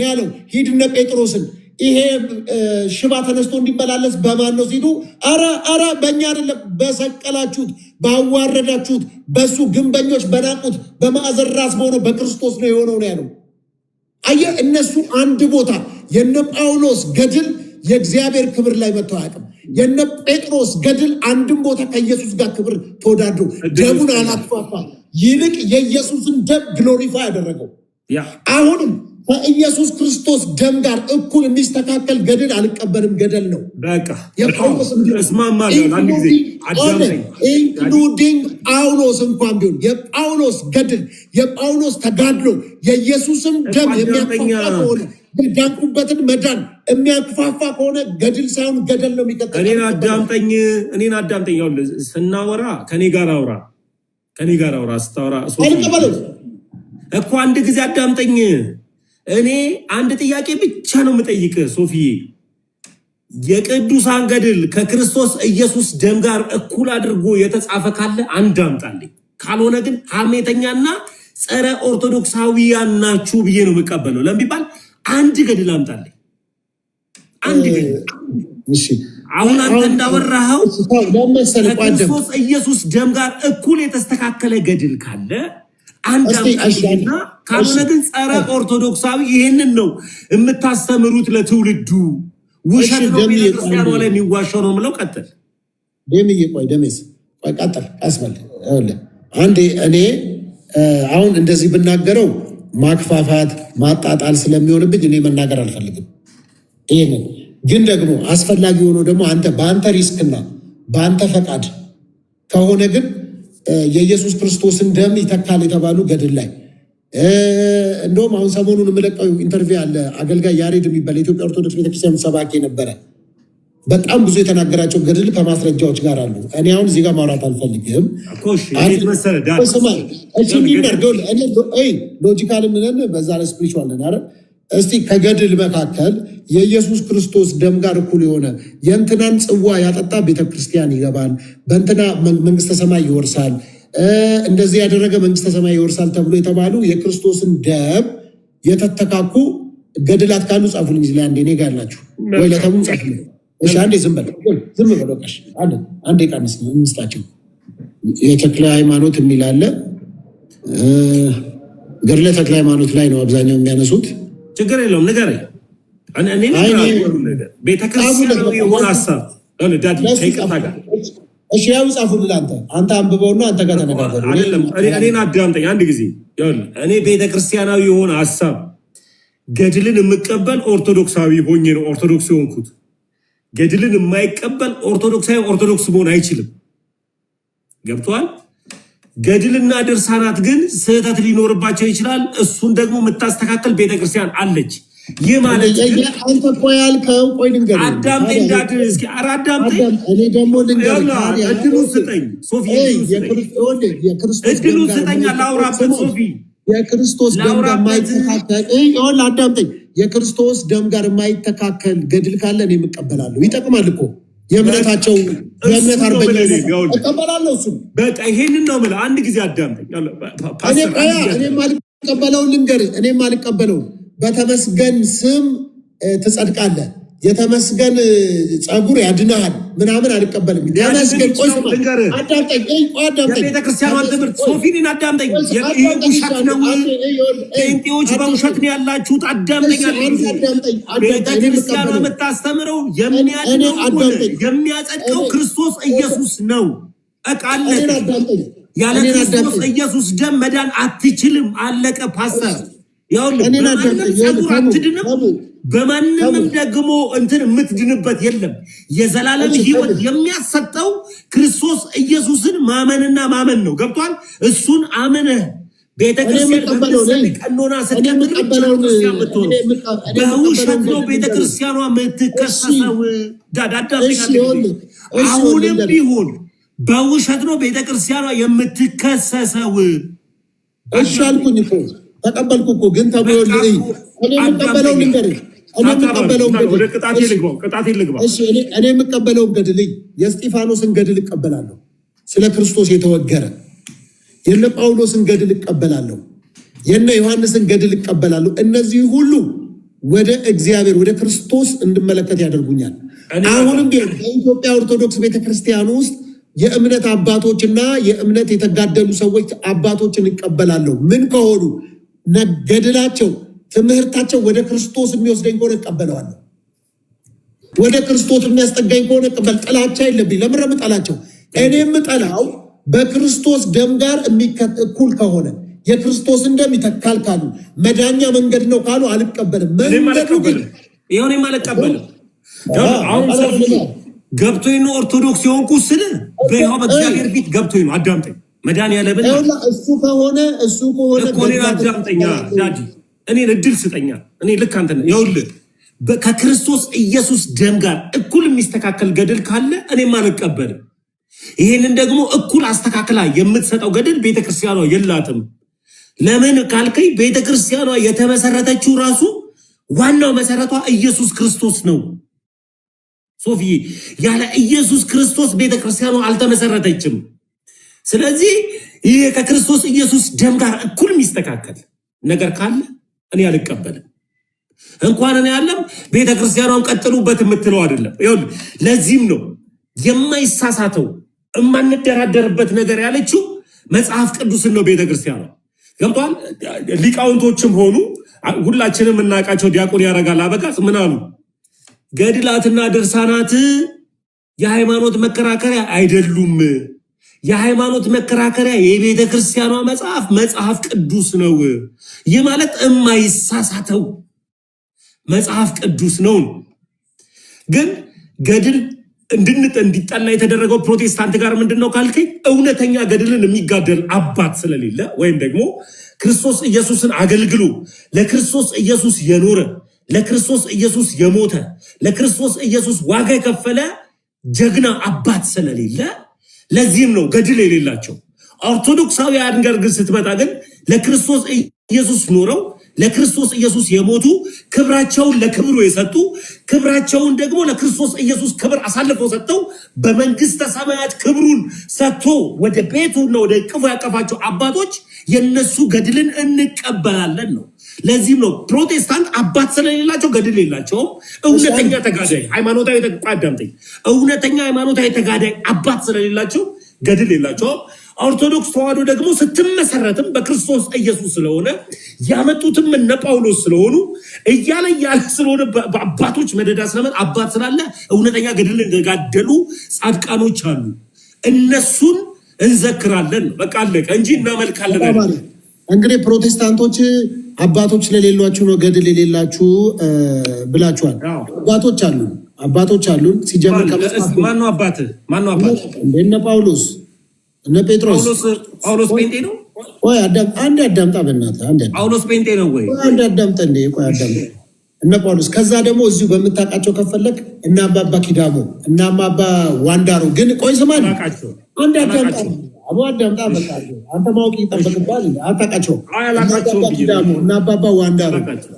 ያለው። ሂድነ ጴጥሮስን ይሄ ሽባ ተነስቶ እንዲመላለስ በማን ነው ሲሉ አረ በእኛ አይደለም፣ በሰቀላችሁት ባዋረዳችሁት በሱ ግንበኞች በናቁት በማዕዘን ራስ በሆነው በክርስቶስ ነው የሆነው ነው ያለው። አየህ፣ እነሱ አንድ ቦታ የነ ጳውሎስ ገድል የእግዚአብሔር ክብር ላይ መጥቶ አያውቅም። የነ ጴጥሮስ ገድል አንድም ቦታ ከኢየሱስ ጋር ክብር ተወዳድሮ ደሙን አላጥፋፋ፣ ይልቅ የኢየሱስን ደም ግሎሪፋይ ያደረገው። አሁንም ከኢየሱስ ክርስቶስ ደም ጋር እኩል የሚስተካከል ገድል አልቀበልም። ገደል ነው በቃ ኢንክሉዲንግ ጳውሎስ እንኳን ቢሆን የጳውሎስ ገድል የጳውሎስ ተጋድሎ የኢየሱስን ደም የሚያክፋፋ ከሆነ የዳንኩበትን መዳን የሚያክፋፋ ከሆነ ገድል ሳይሆን ገደል ነው የሚቀጥለው። እኔን አዳምጠኝ። ስናወራ ከኔ ጋር አውራ ስታወራ እኮ አንድ ጊዜ አዳምጠኝ። እኔ አንድ ጥያቄ ብቻ ነው የምጠይቅ ሶፊዬ። የቅዱሳን ገድል ከክርስቶስ ኢየሱስ ደም ጋር እኩል አድርጎ የተጻፈ ካለ አንድ አምጣልኝ። ካልሆነ ግን ሐሜተኛና ጸረ ኦርቶዶክሳዊያን ናችሁ ብዬ ነው የምቀበለው ለሚባል አንድ ገድል አምጣልኝ። አንድ ገድል። አሁን አንተ እንዳወራኸው ከክርስቶስ ኢየሱስ ደም ጋር እኩል የተስተካከለ ገድል ካለ አንድ አምጣልኝና ካልሆነ ግን ጸረ ኦርቶዶክሳዊ ይሄንን ነው የምታስተምሩት ለትውልዱ። ውሸት ነው ቤተክርስቲያኗ ላይ የሚዋሸው ነው የምለው። ቀጥል ደምዬ። ደሜስ ቀጥል አስበል። አንዴ እኔ አሁን እንደዚህ ብናገረው ማክፋፋት ማጣጣል ስለሚሆንብኝ እኔ መናገር አልፈልግም። ይሄንን ግን ደግሞ አስፈላጊ ሆኖ ደግሞ አንተ በአንተ ሪስክና በአንተ ፈቃድ ከሆነ ግን የኢየሱስ ክርስቶስን ደም ይተካል የተባሉ ገድል ላይ እንደውም አሁን ሰሞኑን የምለቀው ኢንተርቪው አለ። አገልጋይ ያሬድ የሚባል የኢትዮጵያ ኦርቶዶክስ ቤተክርስቲያን ሰባኪ ነበረ። በጣም ብዙ የተናገራቸው ገድል ከማስረጃዎች ጋር አሉ። እኔ አሁን እዚህ ጋር ማውራት አልፈልግም። ሎጂካል ምንን በዛ ላይ ስፕሪቹዋል ነን። እስቲ ከገድል መካከል የኢየሱስ ክርስቶስ ደም ጋር እኩል የሆነ የእንትናን ጽዋ ያጠጣ ቤተክርስቲያን ይገባል፣ በእንትና መንግስተ ሰማይ ይወርሳል፣ እንደዚህ ያደረገ መንግስተ ሰማይ ይወርሳል ተብሎ የተባሉ የክርስቶስን ደም የተተካኩ ገድላት ካሉ ጻፉልኝ። ላይ አንዴ እኔ ጋር ያላችሁ ወይ ለተሙ ጻፉልኝ። እሺ አንዴ ዝም በል ቀሽ አንዴ ቃንስ እንስጣቸው። የተክለ ሃይማኖት የሚል አለ። ገድለ ተክለ ሃይማኖት ላይ ነው አብዛኛው የሚያነሱት። ችግር የለውም ንገረኝ። ቤተክርስቲያናዊ የሆነ ሀሳብ ዳዲ ከይቅርታ ጋር እሺ ያው ጻፉልኝ። አንተ አንብበውና አንተ ጋር ተነጋገሩ። እኔን አዳምጠኝ አንድ ጊዜ። እኔ ቤተክርስቲያናዊ የሆነ ሀሳብ ገድልን የምቀበል ኦርቶዶክሳዊ ሆኜ ነው ኦርቶዶክስ የሆንኩት። ገድልን የማይቀበል ኦርቶዶክስ መሆን አይችልም። ገብቷል? ገድልና ድርሳናት ግን ስህተት ሊኖርባቸው ይችላል። እሱን ደግሞ የምታስተካከል ቤተክርስቲያን አለች። ይህ ማለት አንተ ቆይ ያልከው ቆይ ልንገር፣ አዳምጠኝ እንዳድር እስኪ አዳምጠኝ። እኔ ደግሞ ልንገር፣ እድሉን ስጠኝ ሶፊ፣ እድሉን ስጠኝ ላውራበት ሶፊ። የክርስቶስ ደም ጋር የማይተካከል አዳምጠኝ። የክርስቶስ ደም ጋር የማይተካከል ገድል ካለ እኔ የምቀበላለሁ። ይጠቅማል እኮ የእምነታቸው የእምነት አርበኛ እቀበላለሁ። እሱ በቃ ይሄንን ነው የምልህ። አንድ ጊዜ አዳምጠኝ። እኔ ማልቀበለውን ልንገርህ። እኔ ማልቀበለውን በተመስገን ስም ትጸድቃለህ፣ የተመስገን ጸጉር ያድናል ምናምን አልቀበልም። ተመስገን የቤተክርስቲያኗን ትምህርት ሶፊንን አዳምጠኝ። ይህ ውሸት ነው። ጴንጤዎች በውሸት ነው ያላችሁት። አዳምጠኛል። ቤተክርስቲያኗ የምታስተምረው የሚያጸድቀው ክርስቶስ ኢየሱስ ነው። እቃለቀ። ያለ ክርስቶስ ኢየሱስ ደም መዳን አትችልም። አለቀ። ፓስተር ጸጉር አትድንም። በማንም ደግሞ እንትን የምትድንበት የለም። የዘላለም ሕይወት የሚያሰጠው ክርስቶስ ኢየሱስን ማመንና ማመን ነው። ገብቷል? እሱን አምነህ ቤተክርስቲያን ቀኖና ስትቀጥል ክርስቲያን ምትሆን። በውሸት ነው ቤተክርስቲያኗ የምትከሰሰው። አሁንም ቢሆን በውሸት ነው ቤተክርስቲያኗ የምትከሰሰው። እሺ አልኩኝ እኮ ተቀበልኩ እኮ ግን ተብሎ እኔ የምቀበለውን ገድል የእስጢፋኖስን ገድል እቀበላለሁ። ስለ ክርስቶስ የተወገረ የነ ጳውሎስን ገድል እቀበላለሁ። የነ ዮሐንስን ገድል እቀበላለሁ። እነዚህ ሁሉ ወደ እግዚአብሔር ወደ ክርስቶስ እንድመለከት ያደርጉኛል። አሁንም ቢሆን በኢትዮጵያ ኦርቶዶክስ ቤተክርስቲያን ውስጥ የእምነት አባቶችና የእምነት የተጋደሉ ሰዎች አባቶችን እቀበላለሁ። ምን ከሆኑ ገድላቸው ትምህርታቸው ወደ ክርስቶስ የሚወስደኝ ከሆነ እቀበለዋለሁ። ወደ ክርስቶስ የሚያስጠጋኝ ከሆነ እቀበል። ጥላቻ የለብኝ። ለምን የምጠላቸው? እኔ የምጠላው በክርስቶስ ደም ጋር እኩል ከሆነ የክርስቶስን ደም ይተካል ካሉ መዳኛ መንገድ ነው ካሉ አልቀበልም። መንገዱ ግን ይሁን አልቀበልም። አሁን ገብቶኝ ነው ኦርቶዶክስ የሆንኩ ስል በይኸው በእግዚአብሔር ፊት ገብቶኝ ነው። አዳምጠኝ። መድኃኒዓለምን እሱ ከሆነ እኮ እኔን አዳምጠኛ ዳዲ፣ እኔን እድል ስጠኛ። እኔ ልክ አንተ ነህ። ይኸውልህ ከክርስቶስ ኢየሱስ ደም ጋር እኩል የሚስተካከል ገድል ካለ እኔም አልቀበልም። ይሄንን ደግሞ እኩል አስተካክላ የምትሰጠው ገድል ቤተክርስቲያኗ የላትም። ለምን ካልከኝ ቤተክርስቲያኗ የተመሰረተችው ራሱ ዋናው መሰረቷ ኢየሱስ ክርስቶስ ነው። ሶፊዬ፣ ያለ ኢየሱስ ክርስቶስ ቤተክርስቲያኗ አልተመሰረተችም። ስለዚህ ይሄ ከክርስቶስ ኢየሱስ ደም ጋር እኩል የሚስተካከል ነገር ካለ እኔ አልቀበልም። እንኳን እኔ ያለም ቤተክርስቲያኗን ቀጥሉበት የምትለው አይደለም። ይኸውልህ ለዚህም ነው የማይሳሳተው የማንደራደርበት ነገር ያለችው መጽሐፍ ቅዱስን ነው ቤተክርስቲያኗ። ገብቷል? ሊቃውንቶችም ሆኑ ሁላችንም እናውቃቸው ዲያቆን ያረጋል አበጋዝ ምን አሉ? ገድላትና ድርሳናት የሃይማኖት መከራከሪያ አይደሉም። የሃይማኖት መከራከሪያ የቤተ ክርስቲያኗ መጽሐፍ ቅዱስ ነው። ይህ ማለት የማይሳሳተው መጽሐፍ ቅዱስ ነው። ግን ገድል እንዲጠላ የተደረገው ፕሮቴስታንት ጋር ምንድነው ካልከኝ፣ እውነተኛ ገድልን የሚጋደል አባት ስለሌለ ወይም ደግሞ ክርስቶስ ኢየሱስን አገልግሎ ለክርስቶስ ኢየሱስ የኖረ ለክርስቶስ ኢየሱስ የሞተ ለክርስቶስ ኢየሱስ ዋጋ የከፈለ ጀግና አባት ስለሌለ ለዚህም ነው ገድል የሌላቸው። ኦርቶዶክሳውያን ጋር ግን ስትመጣ ግን ለክርስቶስ ኢየሱስ ኖረው ለክርስቶስ ኢየሱስ የሞቱ ክብራቸውን ለክብሩ የሰጡ ክብራቸውን ደግሞ ለክርስቶስ ኢየሱስ ክብር አሳልፈው ሰጥተው በመንግስተ ሰማያት ክብሩን ሰጥቶ ወደ ቤቱና ወደ እቅፉ ያቀፋቸው አባቶች የነሱ ገድልን እንቀበላለን ነው። ለዚህም ነው ፕሮቴስታንት አባት ስለሌላቸው ገድል የላቸውም። እውነተኛ ተጋዳይ ሃይማኖታዊ ተቋዳምጠኝ እውነተኛ ሃይማኖታዊ ተጋዳይ አባት ስለሌላቸው ገድል የላቸውም። ኦርቶዶክስ ተዋህዶ ደግሞ ስትመሰረትም በክርስቶስ ኢየሱስ ስለሆነ ያመጡትም እነ ጳውሎስ ስለሆኑ እያለ ስለሆነ በአባቶች መደዳ ስለመጥ አባት ስላለ እውነተኛ ገድል እንደጋደሉ ጻድቃኖች አሉ። እነሱን እንዘክራለን። በቃ አለቀ እንጂ እናመልካለን። እንግዲህ ፕሮቴስታንቶች አባቶች ስለሌሏችሁ ነው ገድል የሌላችሁ ብላችኋል። አባቶች አሉን። ሲጀምር ማነው አባት? እነ ጳውሎስ እነ ጴጥሮስ። ጳውሎስ ጴንጤ ነው ወይ? አንድ አዳምጣ በእናትህ። ጳውሎስ ጴንጤ ነው ወይ? አንድ አዳምጣ እንዴ! ቆይ አዳምጣ። እነ ጳውሎስ ከዛ ደግሞ እዚሁ በምታውቃቸው ከፈለክ እና አባ ኪዳሞ እና አባ ዋንዳሮ ግን ቆይ ስማ፣ አንድ አዳምጣ አቡ አዳምጣ። በቃ አንተ ማወቅ ይጠበቅብሃል። አታውቃቸውም? አባ ኪዳሞ እና አባ ዋንዳሮ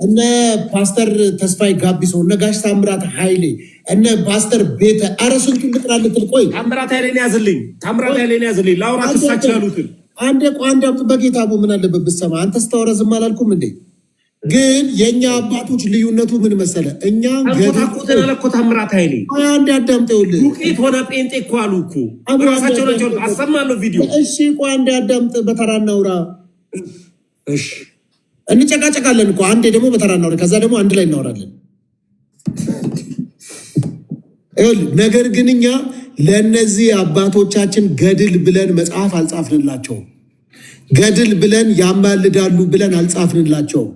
እነ ፓስተር ተስፋዬ ጋቢሶ እነ ጋሽ ታምራት ኃይሌ እነ ፓስተር ቤተ አረሱን ትልቅራለት ልቆይ ታምራት ኃይሌን ያዝልኝ። ላውራ ክሳቸው ያሉትን አንድ በጌታ ቡ ምን አለበት ብትሰማ። አንተ ስታወራ ዝም አላልኩም እንዴ? ግን የኛ አባቶች ልዩነቱ ምን መሰለ? እኛ ገድል ለኮ ታምራት ኃይሌ አንድ አዳምጠውልህ ዱቄት ሆነ ጴንጤ እኮ አሉ እኮ ራሳቸው ናቸው። አሰማለሁ ቪዲዮ። እሺ ቆይ አንድ አዳምጥ፣ በተራ እናውራ። እሺ እንጨቃጨቃለን እኮ አንዴ ደግሞ በተራ እናውራ፣ ከዛ ደግሞ አንድ ላይ እናወራለን። ነገር ግን እኛ ለነዚህ አባቶቻችን ገድል ብለን መጽሐፍ አልጻፍንላቸውም። ገድል ብለን ያማልዳሉ ብለን አልጻፍንላቸውም።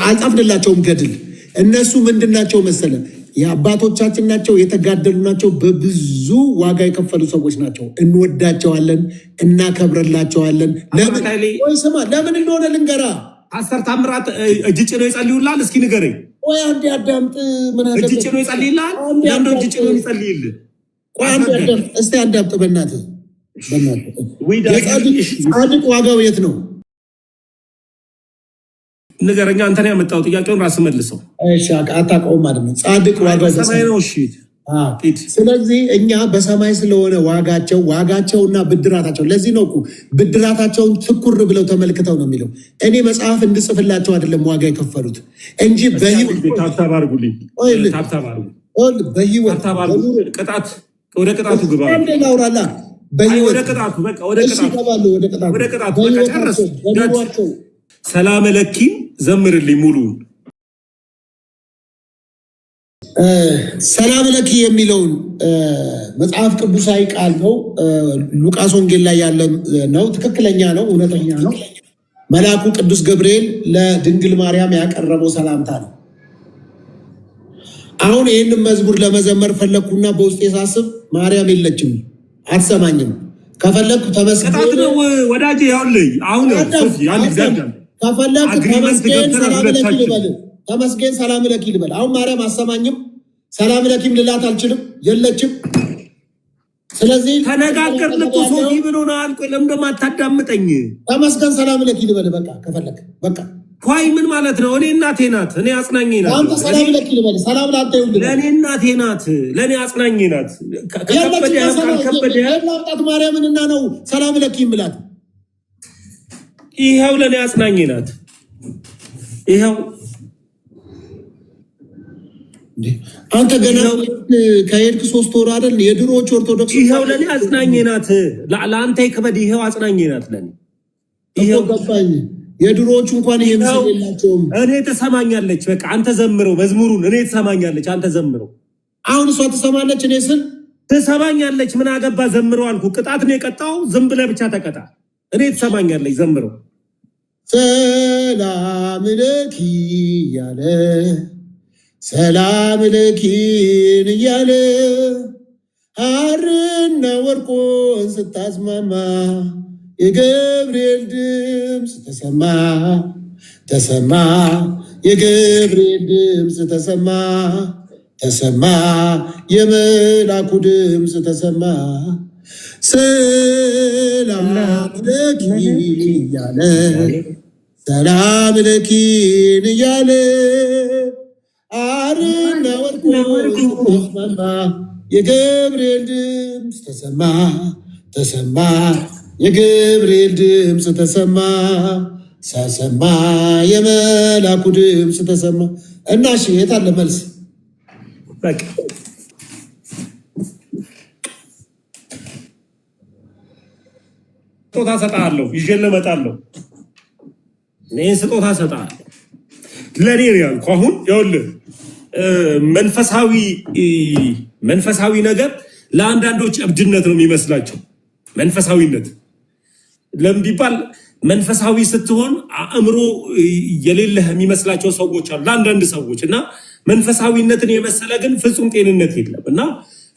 አልጻፍንላቸውም ገድል። እነሱ ምንድናቸው መሰለ? የአባቶቻችን ናቸው፣ የተጋደሉ ናቸው፣ በብዙ ዋጋ የከፈሉ ሰዎች ናቸው። እንወዳቸዋለን፣ እናከብረላቸዋለን። ለምን እንደሆነ ልንገራ። ፓስተር ታምራት እጅ ጭነው ይጸልዩልሃል? እስኪ ንገረኝ። ቆይ አንዴ አዳምጥ። ምን አለ? እጅ ጭነው ይጸልይልሃል? ለምን እጅ ጭነው ይጸልይልህ? ቆይ አንዴ አዳምጥ። እስቲ አዳምጥ በእናትህ። ጻድቅ ዋጋው የት ነው? ንገረኛ። አንተ ነው ያመጣው ጥያቄውን፣ ራስህ መልሰው። እሺ አታውቀውም ማለት ነው። ጻድቅ ዋጋው በሰማይ ነው። እሺ ስለዚህ እኛ በሰማይ ስለሆነ ዋጋቸውና ብድራታቸው፣ ለዚህ ነው እኮ ብድራታቸውን ትኩር ብለው ተመልክተው ነው የሚለው። እኔ መጽሐፍ እንድጽፍላቸው አይደለም ዋጋ የከፈሉት እንጂ በህይወት ወደ ቅጣቱ ግባ። ናውራላ ወደ ቅጣቱ በቃ ወደ ቅጣቱ ሰላም ለኪም ዘምርልኝ ሙሉውን። ሰላም ለኪ የሚለውን መጽሐፍ ቅዱሳዊ ቃል ነው። ሉቃስ ወንጌል ላይ ያለ ነው። ትክክለኛ ነው፣ እውነተኛ ነው። መልአኩ ቅዱስ ገብርኤል ለድንግል ማርያም ያቀረበው ሰላምታ ነው። አሁን ይህንን መዝሙር ለመዘመር ፈለግኩና በውስጤ ሳስብ ማርያም የለችም፣ አትሰማኝም። ከፈለግኩ ተመስገን ነው ወዳጄ። አሁን ከፈለግኩ ተመስገን ሰላም ለኪ ልበል፣ ተመስገን ሰላም ለኪ ልበል። አሁን ማርያም አሰማኝም፣ ሰላም ለኪም ልላት አልችልም፣ የለችም። ስለዚህ ተነጋገርን እኮ ሶፊ ብሎናል። ቆይ ለምን ደግሞ አታዳምጠኝ? ተመስገን ሰላም ለኪ ልበል። በቃ ከፈለግ በቃ ኳይ ምን ማለት ነው? እኔ እናቴ ናት፣ እኔ አጽናኝ ናት። አንተ ሰላም ለኪ ልበል። ሰላም ላንተ ይሁን። ለእኔ እናቴ ናት፣ ለእኔ አጽናኝ ናት። ካልከበደ ላምጣት ማርያምንና ነው ሰላም ለኪ ምላት። ይኸው ለእኔ አጽናኝ ናት። ይኸው አንተ ገና ከሄድክ 3 ወር አይደል? የድሮዎች ኦርቶዶክስ ይኸው ለእኔ አጽናኝ ናት። ለአንተ ይክበድ። ይኸው አጽናኝ ናት ለእኔ። ይኸው ገባኝ። የድሮዎቹ እንኳን ይሄ ምስል የላቸውም። እኔ ትሰማኛለች። በቃ አንተ ዘምረው መዝሙሩን። እኔ ትሰማኛለች፣ አንተ ዘምረው። አሁን እሷ ትሰማለች፣ እኔ ስል ትሰማኛለች። ምን አገባ? ዘምረው አልኩ። ቅጣት ነው የቀጣው። ዝም ብለህ ብቻ ተቀጣ። እኔ ትሰማኛለች፣ ዘምረው። ሰላም ለኪ እያለ ሰላም ለኪን እያለ ሐርና ወርቆን ስታስማማ የገብርኤል ድምፅ ተሰማ ተሰማ፣ የገብርኤል ድምፅ ተሰማ ተሰማ፣ የመላኩ ድምፅ ተሰማ። ሰላም ለኪ እያለ ሰላም ለኪን እያለ ሐርና ወርቆን ስታስማማ የገብርኤል ድምፅ ተሰማ ተሰማ፣ የገብርኤል ድምፅ ተሰማ ተሰማ፣ የመላኩ ድምፅ ተሰማ። እና እሺ የት አለ መልስ? በቃ ስጦታ ሰጣለሁ፣ ይዤ እመጣለሁ። እኔ ስጦታ ሰጣለሁ ለኔ ነው ያልኩ። አሁን ይኸውልህ መንፈሳዊ ነገር ለአንዳንዶች እብድነት ነው የሚመስላቸው። መንፈሳዊነት ለምን ቢባል መንፈሳዊ ስትሆን አእምሮ የሌለህ የሚመስላቸው ሰዎች አሉ፣ ለአንዳንድ ሰዎች። እና መንፈሳዊነትን የመሰለ ግን ፍጹም ጤንነት የለም። እና